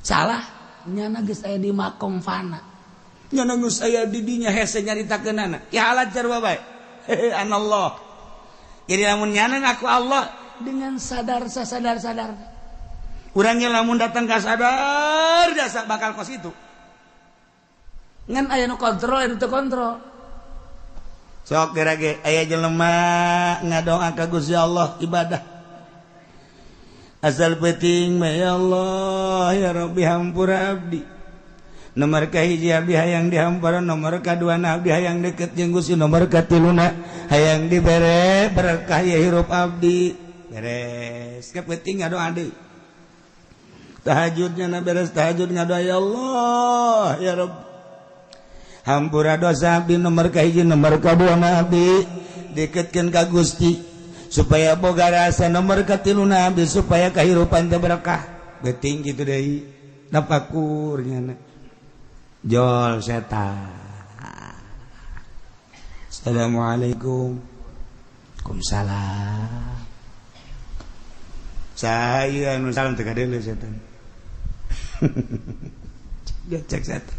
salah nyana geus aya di makom fana nyana geus aya di dinya hese nyaritakeunana ya halaj sarua bae anallah jadi lamun nyana ngaku Allah dengan sadar urangnya lamun datang ka sadar jasa bakal kos itu ngan aya nu kontrol anu teu kontrol sok gerage aya jelema ngadoa ka Gusti Allah ibadah asal penting mah ya Allah ya Rabbi hampura abdi nomor kahiji abdi hayang dihampura nomor kadua abdi hayang deket jeung Gusti nomor katiluna hayang dibere berkah ya hirup abdi beres kepenting ngadoa deui tahajudnya na beres tahajud ngadoa ya Allah ya Rabb hampura dosa abdi nomor kahiji nomor kadua abdi deketkeun ka Gusti supaya boga rasa nomor katiluna abdi supaya kahirupan teh berkah penting kitu deui napakur nya jol setan assalamualaikum waalaikumsalam saya anu salam teh kadeuleu setan dia cek setan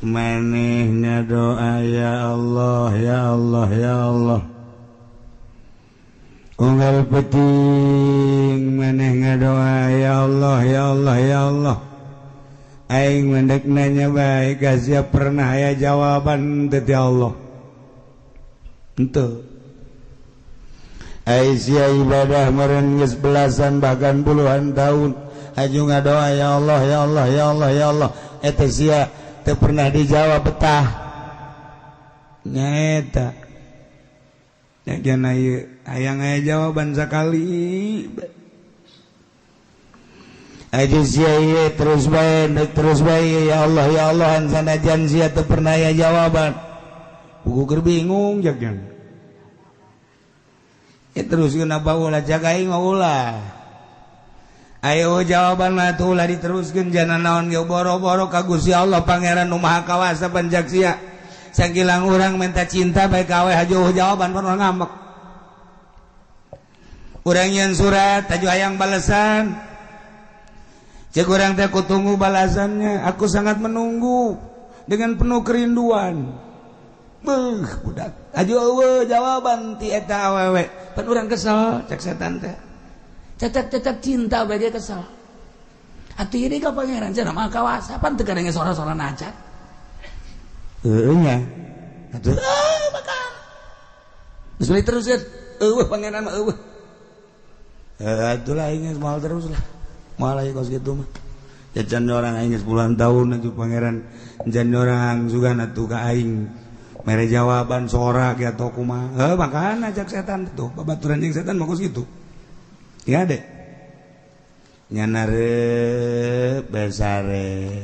manehna doa ya Allah ya Allah ya Allah unggal penting maneh ngadoa ya Allah ya Allah ya Allah aing mendek nanya bae kasih pernah aya jawaban teh ti Allah henteu ai sia ibadah meureun geus belasan bahkan puluhan tahun aju ngadoa ya Allah ya Allah ya Allah ya Allah eta sia teu pernah dijawab betah nyaeta Jangan ayang aya jawaban sakali. Aja sia terus bae ya Allah sanajan sia teu pernah aya jawaban. Buku keur bingung jagjan. Terus geuna baula jaga aing ulah. Ayo jawaban mah tuh ulah diteruskeun jangan naon ge boro-boro ka Gusti Allah Pangeran Nu Maha Kawasa Panjaksia. Sakilang urang minta cinta bae ka we hajo jawaban pun ngambek. Urang nyeun surat taju hayang balasan. Cek urang teh kutunggu balasannya. Aku sangat menunggu dengan penuh kerinduan. Budak. Hajo eueuh jawaban ti eta awewe. Pan urang kesel cek setan teh. Cecak cinta bagai kesal. Hati ini ka Pangeran cenah Maha Kawasa pan teu kadenge sora-sora nacat. Heeh nya. Atuh bakal. Geus balik terus ya. Eueuh Pangeran mah eueuh. Atuh lah aing moal terus lah. Moal aya kos kitu mah. Jajan orang aing 10 tahun atuh Pangeran. Jan orang sugan atuh ka aing. Mere jawaban sora ge atuh kumaha. Heuh makana ajak setan tuh. Babaturan jeung setan mah kos kitu. Ya deh nyanare besare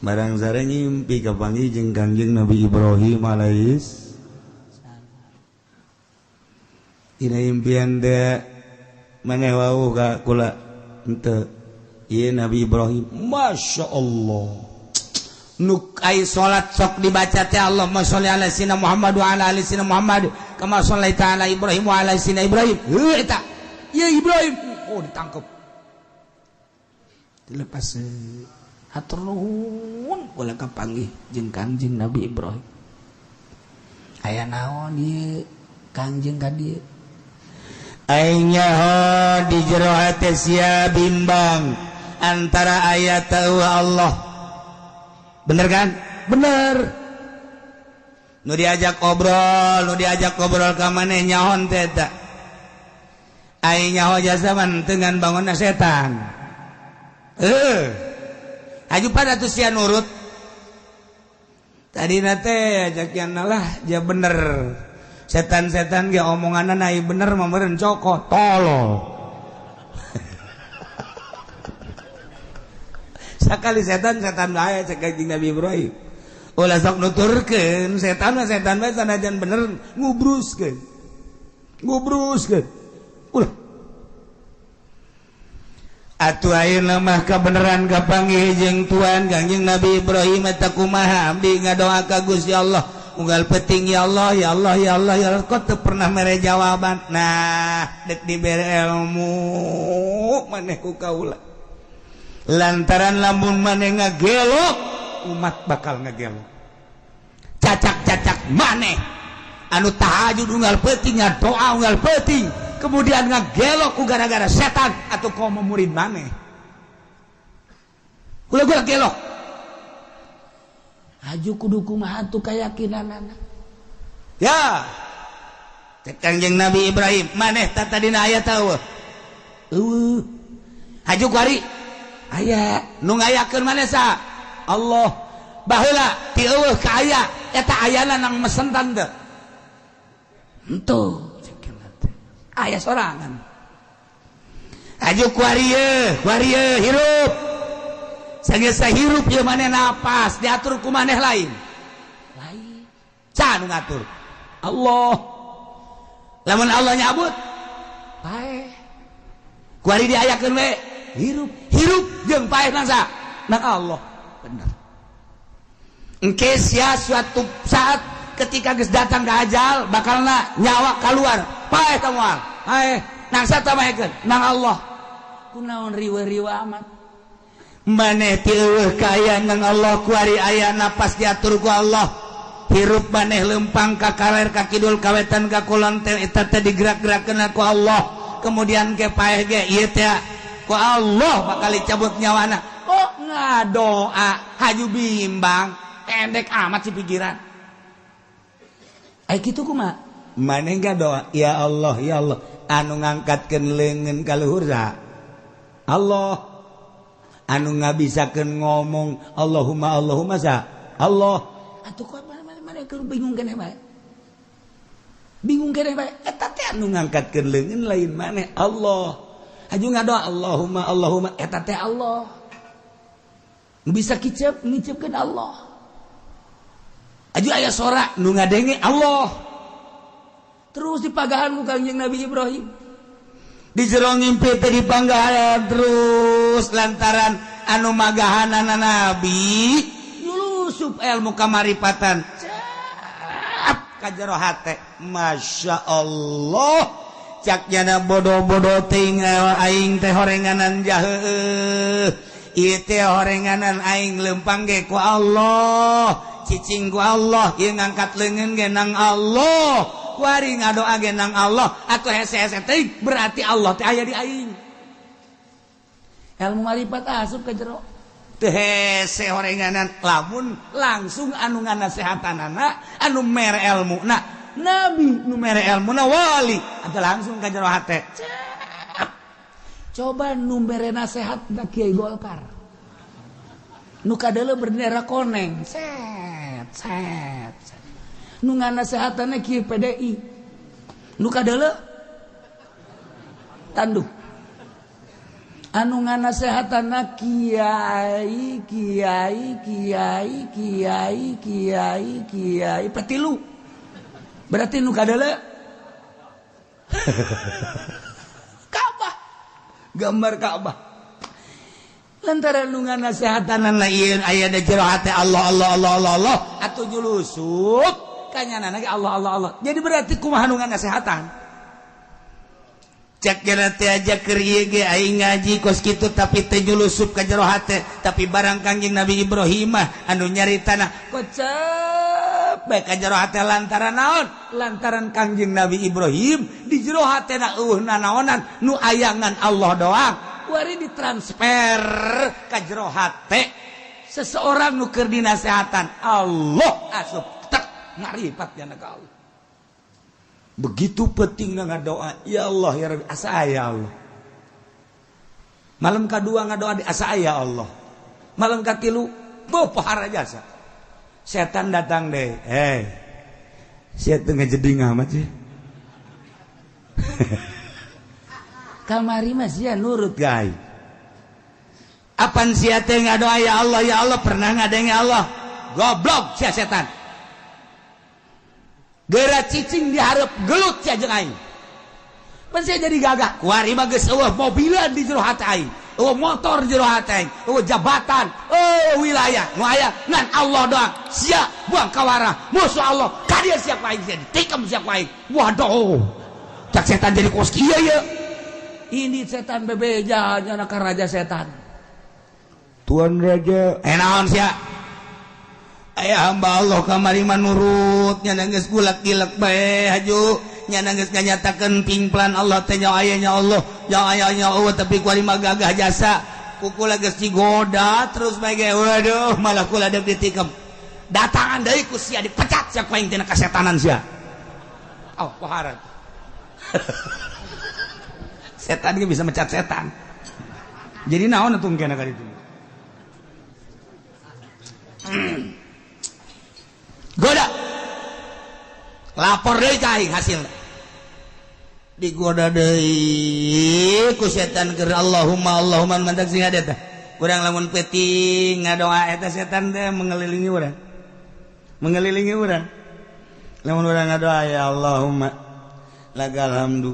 barang sare ngimpi kapangi jeung Kangjeng Nabi Ibrahim alaihis ina impian teh maneh wau ka kula henteu ieu Nabi Ibrahim Masya Allah nuk ai salat sok dibaca teh Allahumma sholli ala sayyidina Muhammad wa ala ali sayyidina Muhammad kama shallaita ala Ibrahim wa ala sayyidina Ibrahim. Heuh eta. Ya Ibrahim. Oh ditangkep. Dilepas hatur nuhun ulah kapanggih jeung Kangjeng Nabi Ibrahim. Aya naon ieu Kangjeng ka dieu? Aing nyaho di jero hate sia bimbang antara ayat Allah. Bener kan? Bener. Nu diajak ngobrol ka maneh nyaon teh eta. Ai nyaho jasaman dengan bangunna setan. Aju pada tuh sia nurut. Tadina teh ajakianna lah ja bener. Setan-setan ge omonganna ai bener mah meureun coko tolol. Sakali setan bae cek Kangjeng Nabi Ibrahim. Ulah sok nuturkeun setan mah setan bae sanajan bener ngubruskeun. Ulah. Atuh ayeuna mah kabeneran kapanggih jeung Tuhan Kangjeng Nabi Ibrahim eta kumaha abdi ngadoa ka Gusti Allah unggal peuting ya Allah ya Allah ya Allah ya Allah kok teu pernah mere jawaban. Nah, dek dibere ilmu maneh ku kaula. Lantaran lamun maneh ngagelok umat bakal ngagelok cacak-cacak maneh anu tahajud unggal peuting doa unggal peuting kemudian ngagelok ku gara-gara setan atau kaum murid maneh ulah gua gelok aju kudu kumaha atuh kayakinanana ya cek Kangjeng Nabi Ibrahim maneh tadina aya tahu aju kuari aya nu ngayakeun maneh sa Allah baheula ti eueuh ka aya eta ayana nang mesentan teh henteu aya sorangan aju kuarieu hirup sageus hirup ieu maneh napas diatur ku maneh lain ca nu ngatur Allah lamun Allah nyabut bae kuari diayakeun we hirup jeung paeh nasa nang Allah bener engke sia suatu saat ketika geus datang ka ajal bakalna nyawa keluar paeh tah moal paeh nang sata maekeun nang Allah kunaon riweuh-riweuh amat maneh ti eueuh ka aya nang Allah kuari aya napas diatur ku Allah hirup maneh lempang ka kaler ka kidul ka wetan ka kulon teh eta teh digerak-gerakkeun ku Allah kemudian ke paeh ge ieu teh ku Allah bakal dicabut nyawana kok ngadoa haju bimbang pendek amat si pikiran ai kitu kumaha maneh ngadoa ya Allah anu ngangkatkeun leungeun ka luhur sa Allah anu ngabisakeun ngomong Allahumma sa Allah atuh kok maneh keur bingung keneh bae eta teh anu ngangkatkeun leungeun lain maneh Allah aju ngadoa Allahumma eta teh Allah nu bisa ngiceukeun Allah aju aya sora nu ngadenge Allah terus dipagahan ku Kangjeng Nabi Ibrahim di jero ngimpi teh dipanggahan terus lantaran anu magahanana nabi nyulusup ilmu kamaripatan ka jero hate. Masya Allah cak jana bodoh-bodoh tinggal aing teh horenganan jahe ieu teh horenganan aing lempang ge ku Allah cicing ku Allah ieu ngangkat leungeun ge nang Allah wari ngadoa ge nang Allah atuh hese-hese teh berarti Allah teh aya di aing ilmu marifat asup ka jero teu hese horenganan lamun langsung anu nganasehatanana anu mere ilmuna nabi nu mere ilmuna wali atuh langsung ka jero hate. Coba nu mere nasehat da Kiai Golkar nu kadeuleu bendera koneng set nu nganasehatanna Kiai PDI nu kadeuleu tanduk anu nganasehatanna kiai petilu berarti nu kadeuleu Ka'bah gambar Ka'bah lantaran nu nganasehatanna ieu aya da jero hate Allah atuh julusup kanyanana ge Allah jadi berarti kumaha nu nganasehatan cek geuna teh aja keur ieu ge aing ngaji kos kitu tapi teh julusup ka jero hate tapi barang Kangjeng Nabi Ibrahim mah anu nyaritana kocep bae ka jero hate lantaran naon lantaran Kangjeng Nabi Ibrahim di jero hatena eueuhna naonan nu ayangan Allah doang wari ditransfer ka jero hate seseorang nu keur dinasehatan Allah asup tek ngaripat jana ka Allah. Begitu pentingnya ngadoa, ya Allah ya Rabbi, asa aya Allah. Malam kedua ngadoa di asa aya Allah. Malam katilu, pahara jasa. Setan datang deh, setan ngejeding amat sih. Kamari mas ya nurut gai. Apan sia teh ngadoa ya Allah pernah ngadenge Allah. Goblok sia setan. Geura cicing dihareup gelut sia jeung aing. Pan sia jadi gagah. Kuari mah geus eueuh mobilan di jero hate aing. Eueuh motor di jero hate aing. Eueuh jabatan, wilayah nu aya ngan Allah doang. Sia buang kawarah. Musuh Allah ka dieu sia ku aing sia ditikem sia ku aing. Waduh. Cak setan jadi kos kieu ye. Ini setan bebeja nya ka raja setan. Tuan raja, naon sia? Aya hamba Allah kamari manurut nya geus gulak-gilak bae haju nya geus nganyatakeun pimplan Allah teh nya aya nya Allah nya aya nya Allah tapi kuari mah gagah jasa kukula geus digoda terus bae ge waduh malah kula deuk ditikem datangan deui ku sia dipecat sia ku aing tina kasetanan sia pahara setan ge bisa mecat setan jadi naon atuh engkena ka ditu goda lapor deui ka aing hasilna digoda deui ku setan keur Allahumma mantak sing ada teh urang lamun peuting ngadoa eta setan teh mengelilingi urang lamun urang ngadoa ya Allahumma lakal hamdu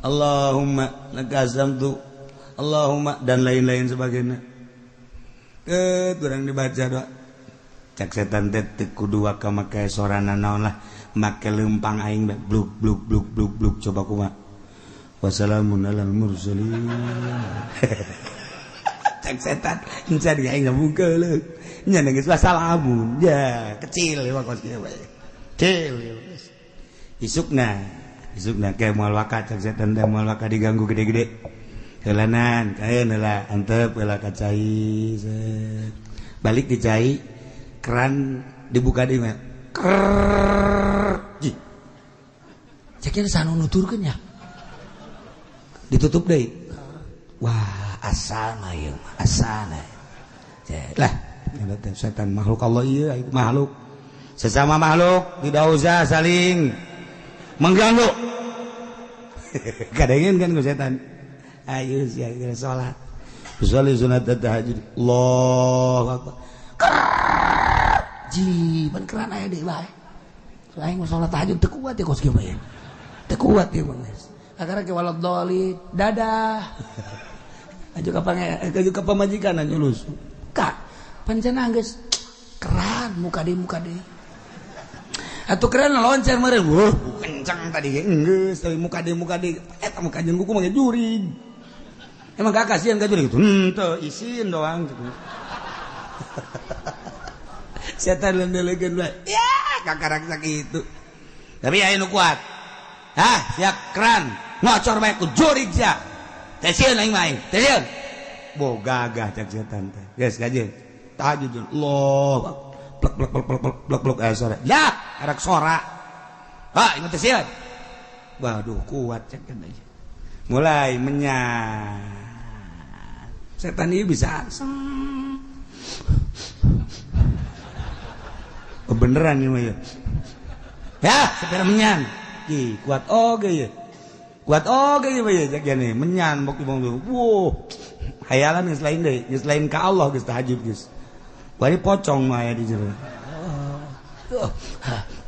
Allahumma lakal hamdu Allahumma dan lain-lain sebagainya urang dibaca doa cak setan teh kudu ka make sorana naon lah make leumpang aing bluk coba kumaha wassalamun alal mursalin cak setan nya di aing mungkeuleuk nya geus wassalamun ya kecil mah kos kieu bae kecil isukna ke moal waka cak setan teh moal waka diganggu gede-gede heulanan kaeun heula antep heula ka cai balik di cai keran dibuka di mana? Ceknya sanu nuturkeun nya. Ditutup deui. Wah, asana ieu, asana. Lah, eta setan makhluk Allah ieu makhluk. Sesama makhluk tidak usah saling mengganggu. Kadengeun kan ku setan. Ayo sia salat. Usolli sunat tahajud. Allahu akbar. Jiban keran aya deui bae. Aing mah salat tahajud teu kuat ya kos kieu bae. Teu kuat ieu mah geus. Akara ke walad doli dadah. Aju ka pamajikan nyulus. Kak, pancen geus keran muka deui. Atuh keran loncer meureun. Wah, kencang tadi geus teh muka deui. Eta muka jeung kuku mah jurig. Emang gak kasihan ka jurig? Teu isin doang gitu. Setan lendelekeun bae. Ya, kakarak sakitu. Tapi aya nu kuat. Hah, siap keran, ngocor bae ku jurig sia. Teh sieun aing mah aing. Teh sieun. Boga gagah cak setan teh. Geus kajeun. Tahajud. Allah. Plek aya sore. Ya, arak sora. Ha, ingat teh sieun. Waduh, kuat cak kan aja. Mulai menyan. Setan ieu bisa. Beneran ieu mah ya. Ya, sepeda menyan. Ki kuat oge ya menyan bok ibong tuh. Wow, hayalan geus lain deui, geus lain ka Allah geus tahajud geus. Bari pocong mah aya di jero.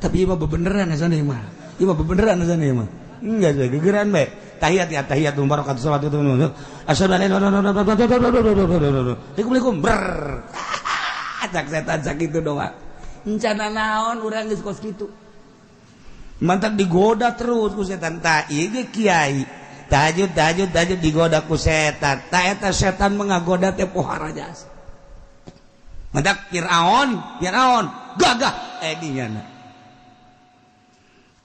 Tapi ieu mah bebeneran asana ieu mah. Ieu mah bebeneran asana ieu mah. Enggak saya gegeran bae. Tahiyat barakatuh salawat itu. Asyhadu an la ilaha illallah. Assalamualaikum. Cak setan sakitu doang. Encana naon urang geus kos kitu. Mantap digoda terus ku setan. Ta ieu ge kiai tahajud digoda ku setan. Ta eta setan mengagoda teh pohara jasa. Mantap Firaun gagah dinyana.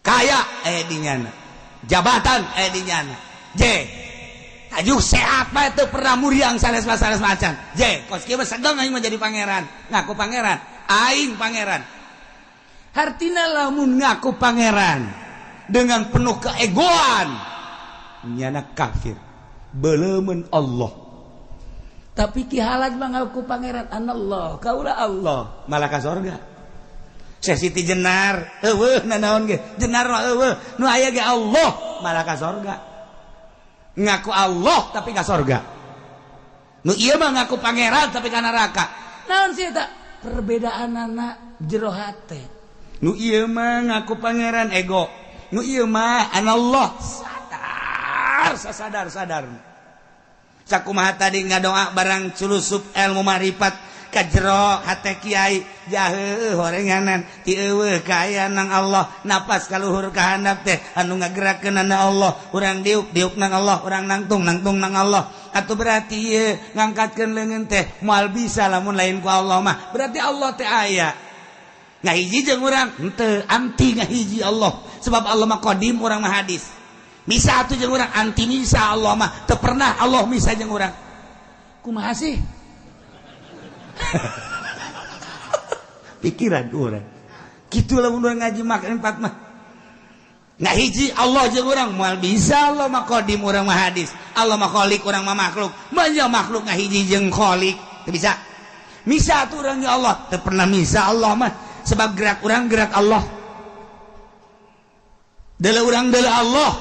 Kaya dinyana. Jabatan dinyana. J tajuk sehat bae teu pernah muriang sanes macan. J kos kieu mah sageng aing mah jadi pangeran. Ngaku pangeran, aing pangeran. Hartina lamun ngaku pangeran dengan penuh keegoan nyana kafir beleumeun Allah. Tapi ki halaj mah ngaku pangeran anallah kaula Allah malah ka surga. Sesiti jenar eueuh nanaon ge jenar mah eueuh nu aya ge Allah malah ka surga. Ngaku Allah tapi ka surga. Nu ieu mah ngaku pangeran tapi ka neraka. Naon sih eta perbedaanana jero hate. Nu ieu mah ngaku pangeran ego. Nu ieu mah anallah sadar. Sakumaha tadi ngadoa barang culusup ilmu marifat ka jero hate kiai jaheuh horenganan ti eueuh ka aya nang Allah napas kaluhur ka handap teh anu ngagerakeunana Allah urang diuk nang Allah urang nangtung nang Allah atuh berarti ieu ngangkatkeun leungeun teh moal bisa lamun lain ku Allah mah berarti Allah teh aya. Ngahiji jeung urang henteu anti ngahiji Allah sebab Allah mah qadim urang mah hadis. Misa atuh jeung urang anti misa Allah mah teu pernah Allah misa jeung urang. Kumaha sih? Pikiran urang. Kitu lamun urang ngaji makan empat mah. Ngahiji Allah jeung urang moal bisa Allah mah qadim urang mah hadis. Allah mah khaliq urang mah makhluk. Manja makhluk ngahiji jeung khaliq teu bisa. Misa atuh urang ya Allah teu pernah misa Allah mah. Sebab gerak orang gerak Allah. Deuleu urang deuleu Allah.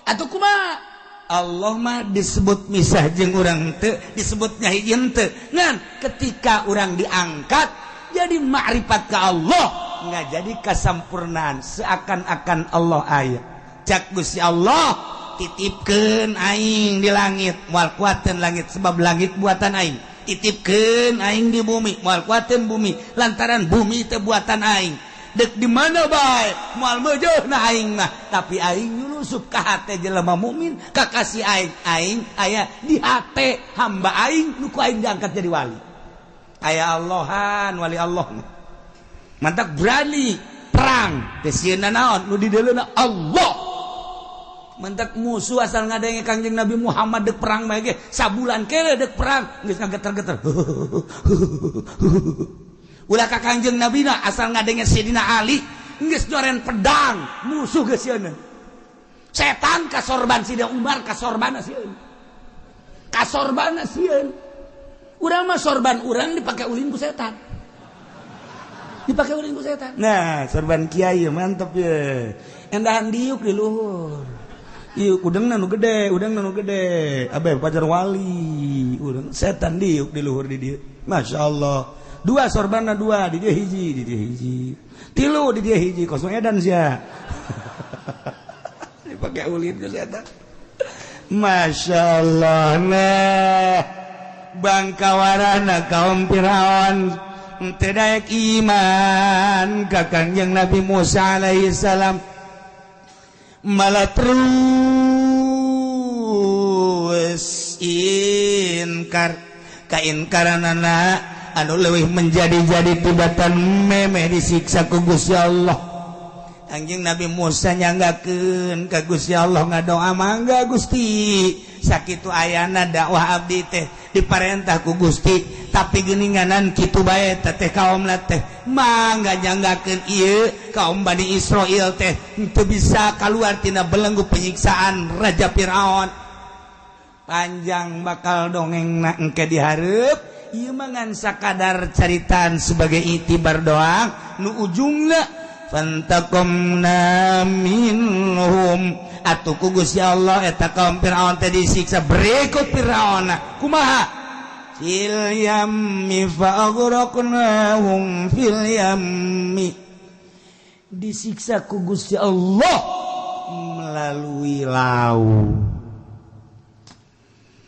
Atuh kumaha? Allah mah disebut misah jeung urang teu, disebut ngahiji teu. Ngan ketika urang diangkat jadi makrifat ka Allah, nggak jadi kasampurnaan seakan-akan Allah aya. Cak Gusti Allah titipkeun aing di langit, moal kuateun langit sebab langit buatan aing. Titipkeun aing di bumi moal kuateun bumi lantaran bumi teh buatan aing dek di mana bae moal meujeuna aing mah tapi aing nyulusup ka hate jelema mukmin kakasih aing aya di hate hamba aing nu ku aing diangkat jadi wali aya Allahan wali Allah mantap berani perang teh sieunna naon nu di deuleuna Allah. Mentak musuh asal ngadenge Kangjeng Nabi Muhammad dek perang mah ge sabulan kele dek perang geus ngageter-geter. Ulah ka Kangjeng Nabi na asal ngadenge Sayyidina Ali geus joren pedang musuh geus sieun. Setan kasorban Sayyidina Umar kasorbana sieun. Kasorbana sieun. Urang mah sorban urang dipake ulin ku setan. Dipake ulin ku setan. Nah, sorban kiai mantep ye. Endahan diuk di luhur. Iya, udang nanu gede, abe pacar wali, udang setan diuk di luhur di dia, masya Allah. Dua sorbana dua, di dia hiji, tilu di dia hiji, kosong edan sia. pakai ulin geus eta. Masyaallah nah bangkawarana kaum Firaun teu daek iman ka Kangjeng Nabi Musa alaihi salam malah terus inkar kainkaranana anu leuwih menjadi-jadi tibatan memeh disiksa ku Gusti Allah. Kangjeng Nabi Musa nyanggakeun ka Gusti Allah ngadoa mangga Gusti sakitu ayana dakwah abdi teh diparentah ku Gusti tapi geuninganan kitu bae teh kaumna teh mangga nyanggakeun ieu kaum Bani Israil teh teu bisa kaluar tina belenggu penyiksaan Raja Firaun. Panjang bakal dongengna engke dihareup ieu mah ngan sakadar caritaan sebagai itibar doang nu ujungna fantaqamna minhum atuh ku Gusti Allah eta kaum Firaun teh disiksa berikut Firaun kumaha fil yammi fa'aghraqnahum fil yammi disiksa ku Gusti Allah melalui laut.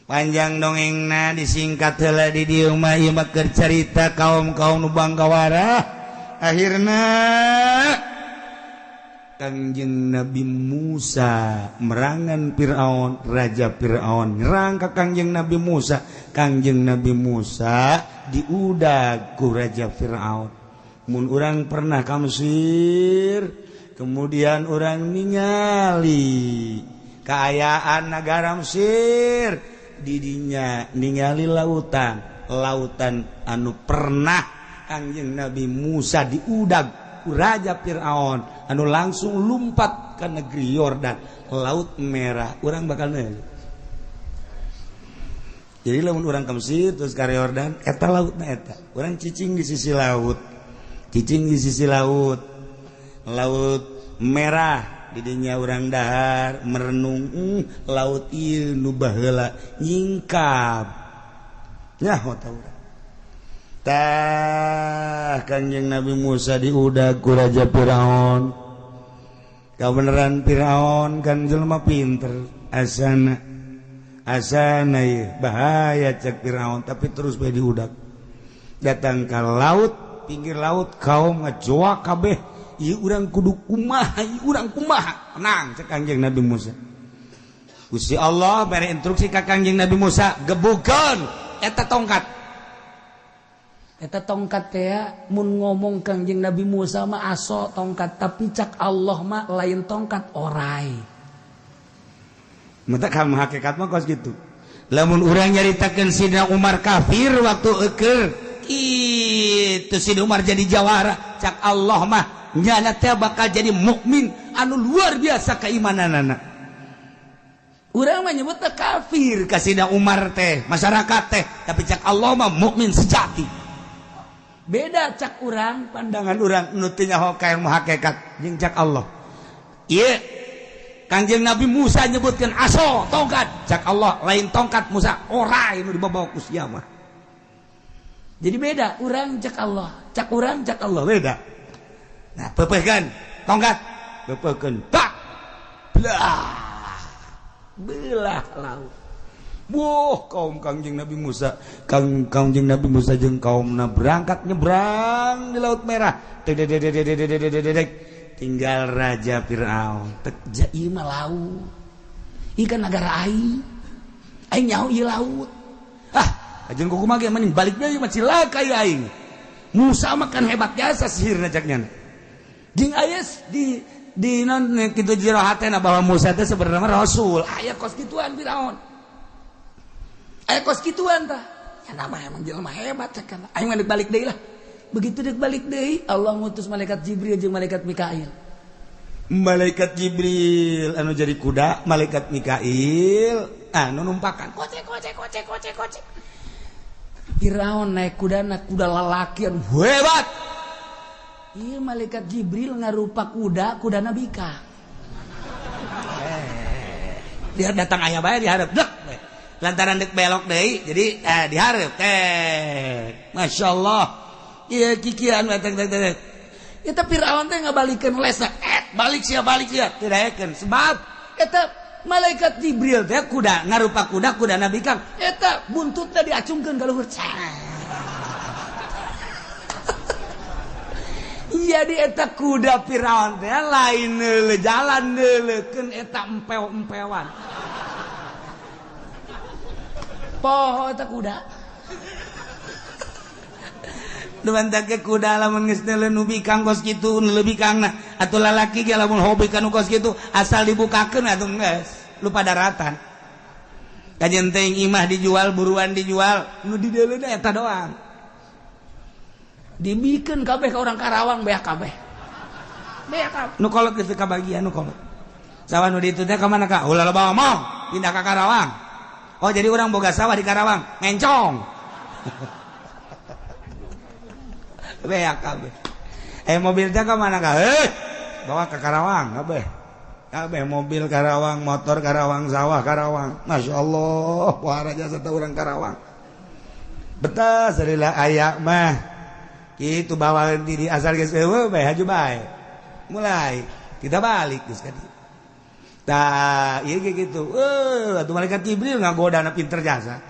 Panjang dongengna disingkat heula di dieu mah ieu mah keur carita kaum-kaum nu bangkawara. Akhirna Kangjeng Nabi Musa merangan Firaun, Raja Firaun nyerang ka Kangjeng Nabi Musa. Kangjeng Nabi Musa diudag ku Raja Firaun. Mun urang pernah ka Mesir, kemudian urang ningali kaayaan negara Mesir, di dinya ningali lautan anu pernah Kangjeng Nabi Musa diudag ku Raja Firaun anu langsung lumpat ke negeri Yordan, Laut Merah. Urang bakal neuli. Jadi lamun urang ka Mesir terus ka Yordan, eta lautna eta. Urang cicing di sisi laut. Cicing di sisi laut. Laut Merah di dinya urang dahar merenung laut ieu nu baheula nyingkap. Nya hoto urang. Tah Kangjeng Nabi Musa diudag ku Raja Firaun. Kabeneran Firaun kan jelema pinter asana ieu bahaya cek Firaun tapi terus bae diudag. Datang ka laut, pinggir laut kaum ngajoak kabeh. Ieu urang kudu kumaha, ieu urang kumaha. Tenang cek Kangjeng Nabi Musa. Gusti Allah bere instruksi ka Kangjeng Nabi Musa, gebukeun eta tongkat. Eta tongkat teh mun ngomong Kangjeng Nabi Musa mah aso tongkat tapi cak Allah mah lain tongkat orai. Mata kamu hakikat mah kos gitu. Lamun urang nyaritakeun Sidina Umar kafir waktu eukeur, itu Sidina Umar jadi jawara, cak Allah mah nyana teh bakal jadi mukmin anu luar biasa keimananana. Urang mah nyebutna kafir ka Sidina Umar teh, masyarakat teh, tapi cak Allah mah mukmin sejati. Beda cak urang pandangan urang nu teu nyaho ka ilmu hakikat jeung cak Allah. Ieu Kangjeng Nabi Musa nyebutkeun aso tongkat, cak Allah lain tongkat Musa orai nu dibawa ku sia mah. Jadi beda urang cak Allah, cak urang cak Allah beda. Nah, peupeuhkeun tongkat, peupeuhkeun tak. Belah laut. Wah, kaum Kangjeng Nabi Musa, Kangjeng Nabi Musa jeung kaumna berangkat nyebrang di Laut Merah. Tinggal Raja Firaun. Teu ieu mah laut. Ieu kan negara aing. Aing nyaho ieu laut. Ajeun kumaha ge mending balik deui mah cilaka ieu aing. Musa mah kan hebat biasa sihirna caknya. Jeung aya di non kitu jero hatena bahwa Musa teh sebenarnya rasul. Aya kos kituan Firaun. Aya kos kituan tah. Ya nama emang jelema hebat cekan. Aing mah balik deui lah. Begitu deuk balik deui, Allah ngutus malaikat Jibril jeung malaikat Mikail. Malaikat Jibril anu jadi kuda, malaikat Mikail anu numpakan. Kocek. Firaun naik kuda lalaki anu hebat. Ieu malaikat Jibril ngarupa kuda Nabi Ka. Dia datang aya bae dihareup dek. Lantaran dek belok deui jadi dihareup teh. Masyaallah. Ieu kikian tek. Eta Firaun teh ngabalikeun lesna. Balik sia teu daekeun sebab eta malaikat Jibril teh kuda ngarupa kuda Nabi Kang eta buntutna diacungkeun ka luhur. Jadi eta kuda Firaun teh lain neuleuh jalan neuleukeun eta empeu-empewan. Poho eta kuda. Duantake kuda lamun geus neuleuh nu bikang kos kitu neuleuh bikangna atuh lalaki ge lamun hobi ka nu kos kitu asal dibukakeun atuh geus lupa daratan. Kajen teuing imah dijual buruan dijual nu di deuleuhna eta doang. Dibikeun kabeh ka orang Karawang beak kabeh. Beak kabeh. Nu kolot geus kabagian nu kolot. Sawah nu ditu teh ka mana ka? Ulah loba omong, pindah ka Karawang. Oh jadi orang boga sawah di Karawang, ngencong. Beak kabeh. Mobil teh ka mana ka? Bawa ke Karawang kabeh. Kabeh mobil Karawang, motor Karawang, sawah Karawang. Masyaallah, wara jasa teh urang Karawang. Betah sarila aya mah. Kitu bawa diri asal geus eueuh bae haju bae. Mulai kita balik geus ka dieu. Tah ieu ge kitu. Atuh malaikat Jibril ngagodana pinter jasa.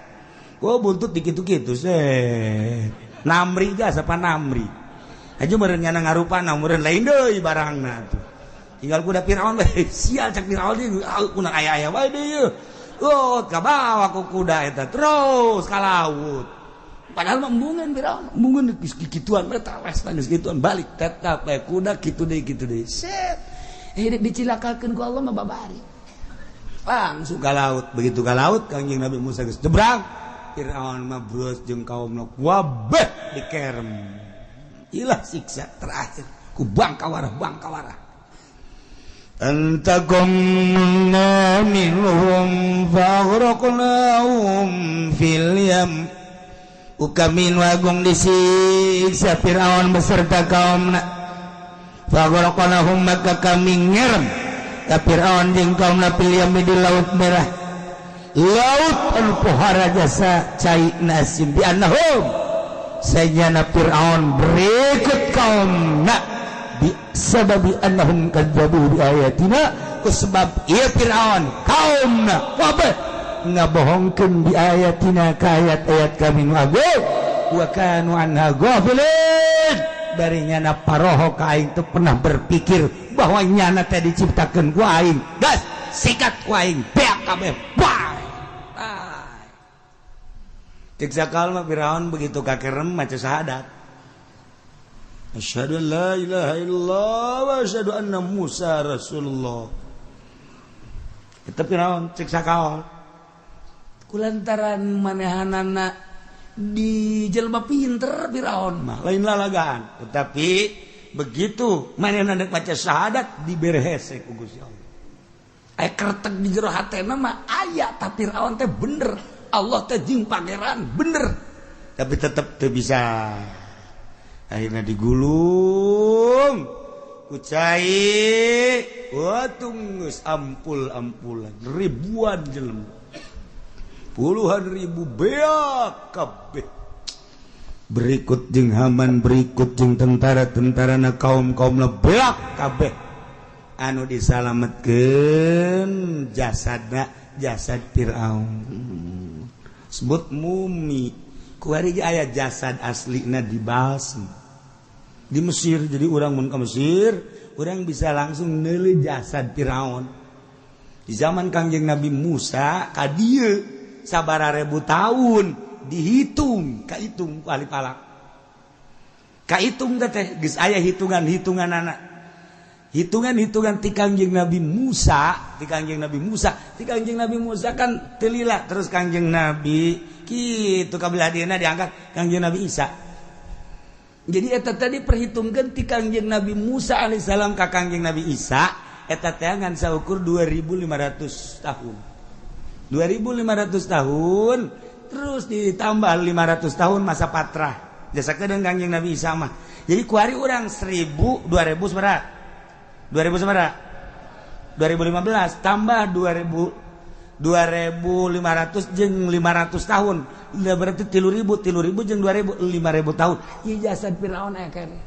Ku buntut dikitu-kitu seh. Namri jasa apa namri. Aju meureun nyana ngarupana meureun lain deui barangna tuh. Tinggal kuda Firaun bae sial cek Firaun ieu kuna aya-aya bae deui. Ka bawa ku kuda eta terus ka laut. Padahal membungan Firaun, membungan kituan eta wes geus kituan balik tetap bae kuda kitu deui set. Dicilakakeun ku Allah mah babari. Langsung ka laut, begitu ka laut Kangjeng Nabi Musa geus nyebrang, Firaun mah brus jeung kaumna wabeh dikerem. Ilah siksa terakhir ku bangkawarah. Antaqamna minhum faghraqnahum fil yam. Ukamin wagung disiksa Firaun beserta kaumna. Faghraqnahum maka kami ngerem ka Firaun jeung kaumna fil yam di laut merah. Laut anu pohara jasa cai nasim bi annahum sayyana Firaun berikut kaumna bi sababi annahum kadzabu bi ayatina kusbab ieu Firaun kaumna wabah ngabohongkeun bi ayatina ka ayat-ayat kami nu agung wa kanu anha ghafilin bari nyana paroho ka aing teu pernah berpikir bahwa nyana teh diciptakeun ku aing gas sikat ku aing beak kabeh bae cek sakal mah Firaun begitu kakerem maca syahadat asyhadu an la ilaha illallah wa asyhadu anna Musa rasulullah eta Firaun cek sakal kulantaran manehanana di jelma pinter Firaun mah lain lalagaan tetapi begitu manehna rek maca syahadat diberehese ku Gusti Allah aya kertek di jero hatena mah aya ta Firaun teh bener Allah teh jeung pangeran bener tapi tetep teu bisa akhirna digulung ku cai watunggus ampul-ampulan ribuan jelema puluhan ribu beak kabeh berikut jeung Haman berikut jeung tentara-tentarana kaum-kaumna beak kabeh anu disalametkeun jasad Firaun sebut mumi kuari aya jasad aslina dibalsem di Mesir jadi urang mun ka Mesir urang bisa langsung neuleuh jasad Firaun di zaman Kangjeng Nabi Musa ka dieu sabara ribu tahun dihitung kahitung ku ahli falak kahitung teh geus aya hitungan-hitunganana hitungan ti Kangjeng Nabi Musa ti Kangjeng Nabi Musa kan teu lila terus Kangjeng Nabi kitu kabelah dieuna diangkat Kangjeng Nabi Isa jadi eta tadi perhitungkeun ti Kangjeng Nabi Musa alaihissalam ka Kangjeng Nabi Isa eta teh ngan saukur 2500 tahun 2500 tahun terus ditambah 500 tahun masa patrah jasa kedeung Kangjeng Nabi Isa mah jadi kuari urang 2000 2000 2015 tambah 2500 jeung 500 tahun berarti 3000 jeung 2000 5000 tahun ieu jasad Firaun aya keneh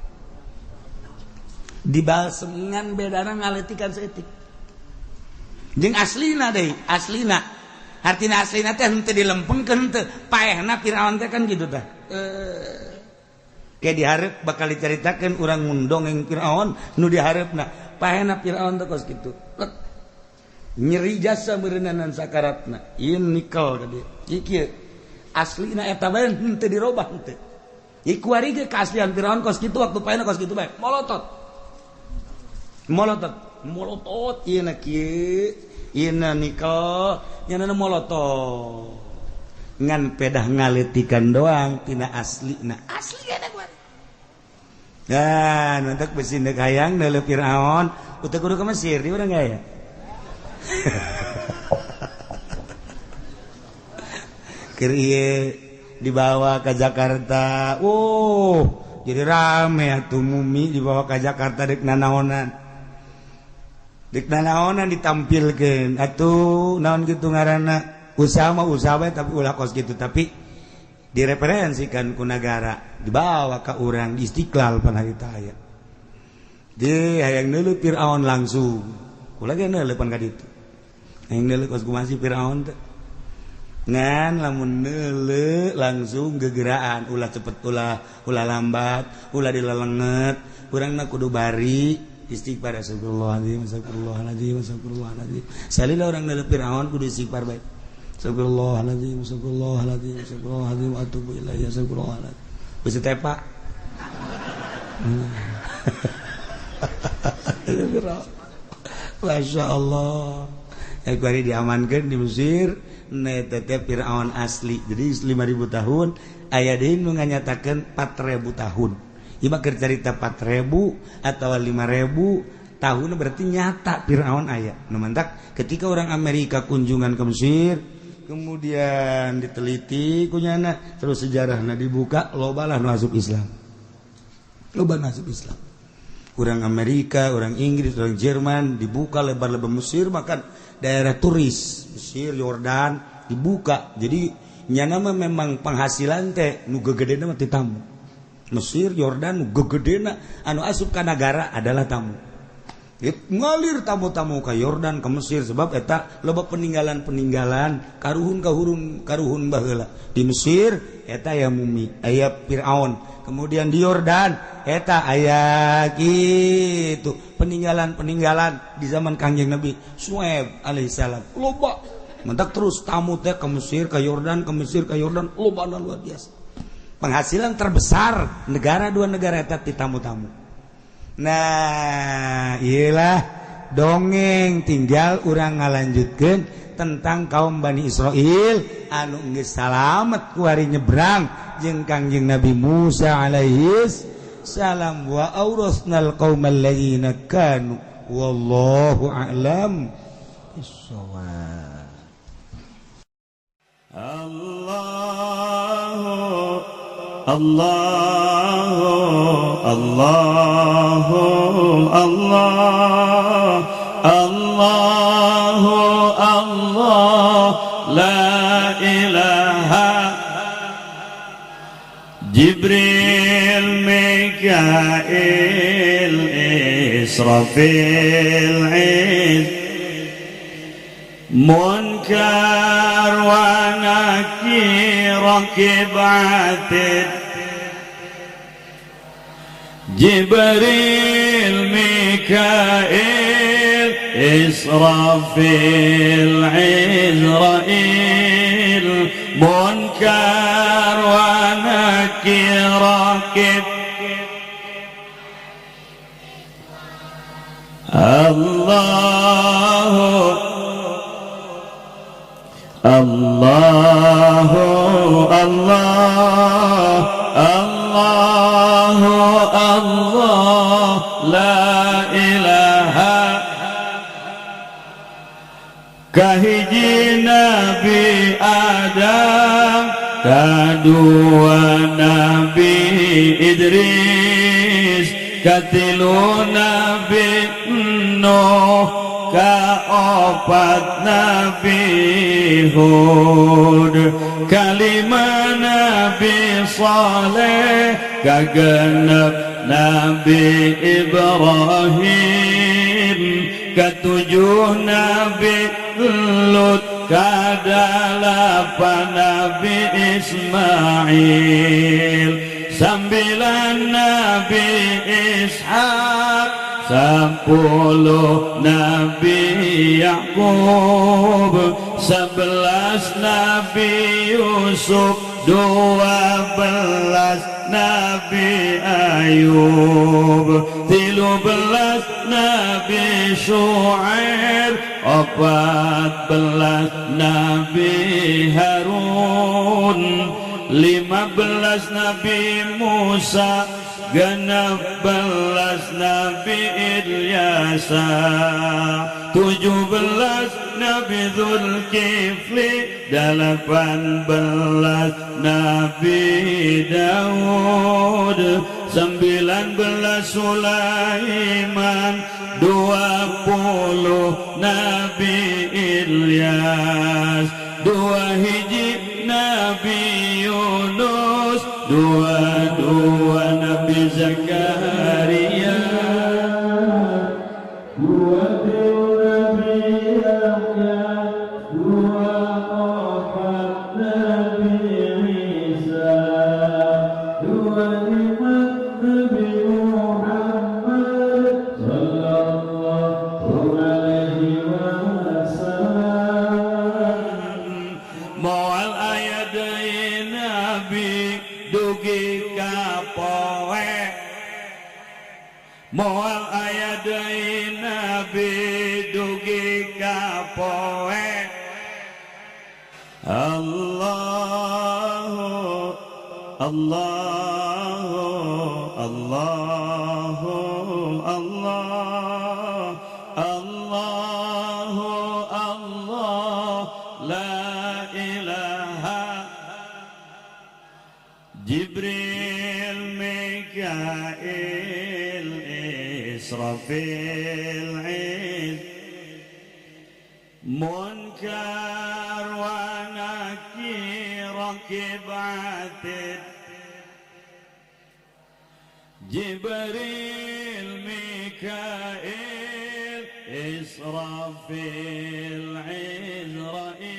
dibalsem ngan bedana ngaletikan saeutik jeung aslina deui aslina artina aslina teh henteu dilempengkeun teu paehna Firaun teh kan kitu tah kayak dihareup bakal dicaritakeun urang ngundongeng Firaun nu dihareupna paehna Firaun teh kos kitu nyeri jasa meureunnan sakaratna ieu nikel tadi ieu aslina eta bae henteu dirobah henteu ieu kuari ge keaslian Firaun kos kitu waktu paehna kos kitu bae molotot ieu na kieu ieu na nikel nyana molotot ngan pedah ngaletikan doang tina aslina asli kana kuari dan untuk besindeuk hayang neuleuh Firaun uteuh kudu ka Mesir di urang aya keur ieu dibawa ke Jakarta jadi rame atuh mumi dibawa ke Jakarta dek nanaonan ditampilkeun atuh naon kitu ngaranna usaha bae tapi ulah kos gitu tapi direferensikan ku negara dibawa ke urang di Istiqlal pan harita aya di hayang neuleuh Firaun langsung ulah ge neuleuh pan ka ditu hayang neuleuh kos kumaha si Firaun teh ngan lamun neuleuh langsung gegeraan ulah cepet ulah lambat ulah dilelenget urangna kudu bari istighfar astagfirullahaladzim salila urang neuleuh Firaun kudu istighfar bae astagfirullahaladzim atubu ilaihi astagfirullahaladzim bisa tepa Masya Allah ya kuari diamankan di Mesir netete Firaun asli jadi 5.000 tahun aya deui nu nganyatakeun 4.000 tahun ieu mah keur carita 4.000 atau 5.000 tahun berarti nyata Firaun aya nu mantak ketika orang Amerika kunjungan ke Mesir kemudian diteliti kunyana terus sejarahna dibuka loba lah masuk Islam orang Amerika, orang Inggris, orang Jerman dibuka lebar-lebar Mesir makan daerah turis Mesir, Yordan dibuka jadi nyana memang penghasilan teh nu gegedena mah ti tamu Mesir, Yordan nu gegedena anu asup ka negara adalah tamu ngalir tamu-tamu ke Yordan ke Mesir sebab eta loba peninggalan karuhun baheula di Mesir eta aya mumi aya Firaun kemudian di Yordan eta aya kitu peninggalan di zaman Kangjeng Nabi Syuaib alaihissalam loba mentak terus tamu teh ke Mesir ke Yordan loba luar biasa penghasilan terbesar dua negara eta ti tamu-tamu. Nah iyalah dongeng tinggal urang ngalanjutkeun tentang kaum Bani Israil anu geus salamet ku hari nyebrang jeung Kangjeng Nabi Musa alaihi salam wa aurasnal qaumal ladzina kanu wallahu a'lam bissawab. Allahu la ilaha Jibril Mikail Israfil Munkar wa Nakir Rakib Atid Jibril Mikail Israfil Izrail Munkar wa Nakir Rakib la ilaha kahiji Nabi Adam kadua Nabi Idris katilu Nabi Nuh kaopat Nabi Hud kalima Nabi Saleh kagenep Nabi Ibrahim ketujuh Nabi Lut, kadalapan Nabi Ismail, sembilan Nabi Ishak, 10 Nabi Yakub, 11 Nabi Yusuf, 12 Nabi Ayub, 13 Nabi Syuaib, 14 Nabi Harun, 15 Nabi Musa, 16 Nabi Ilyasa, 17 Nabi Zulkifli, 18 Nabi Daud, 19 Sulaiman, 20 Nabi Ilyas, 2 hiji Nabi Yunus, 22 Nabi Zakaria, 20 Nabi Yahya, 24 Nabi Isa, 25 Nabi Muhammad sallallahu alaihi wasallam. Moal ayat dari Nabi dugi kapoe, moal ayat dari Nabi dugi kapoe. Allahu Allahu Allahu Allah Allahu Allah la ilaha. Jibril, Mikail, Israfil, Munkar wa Nakir, Rakib Atid, Jibril, Mikail, Israfil, Israel.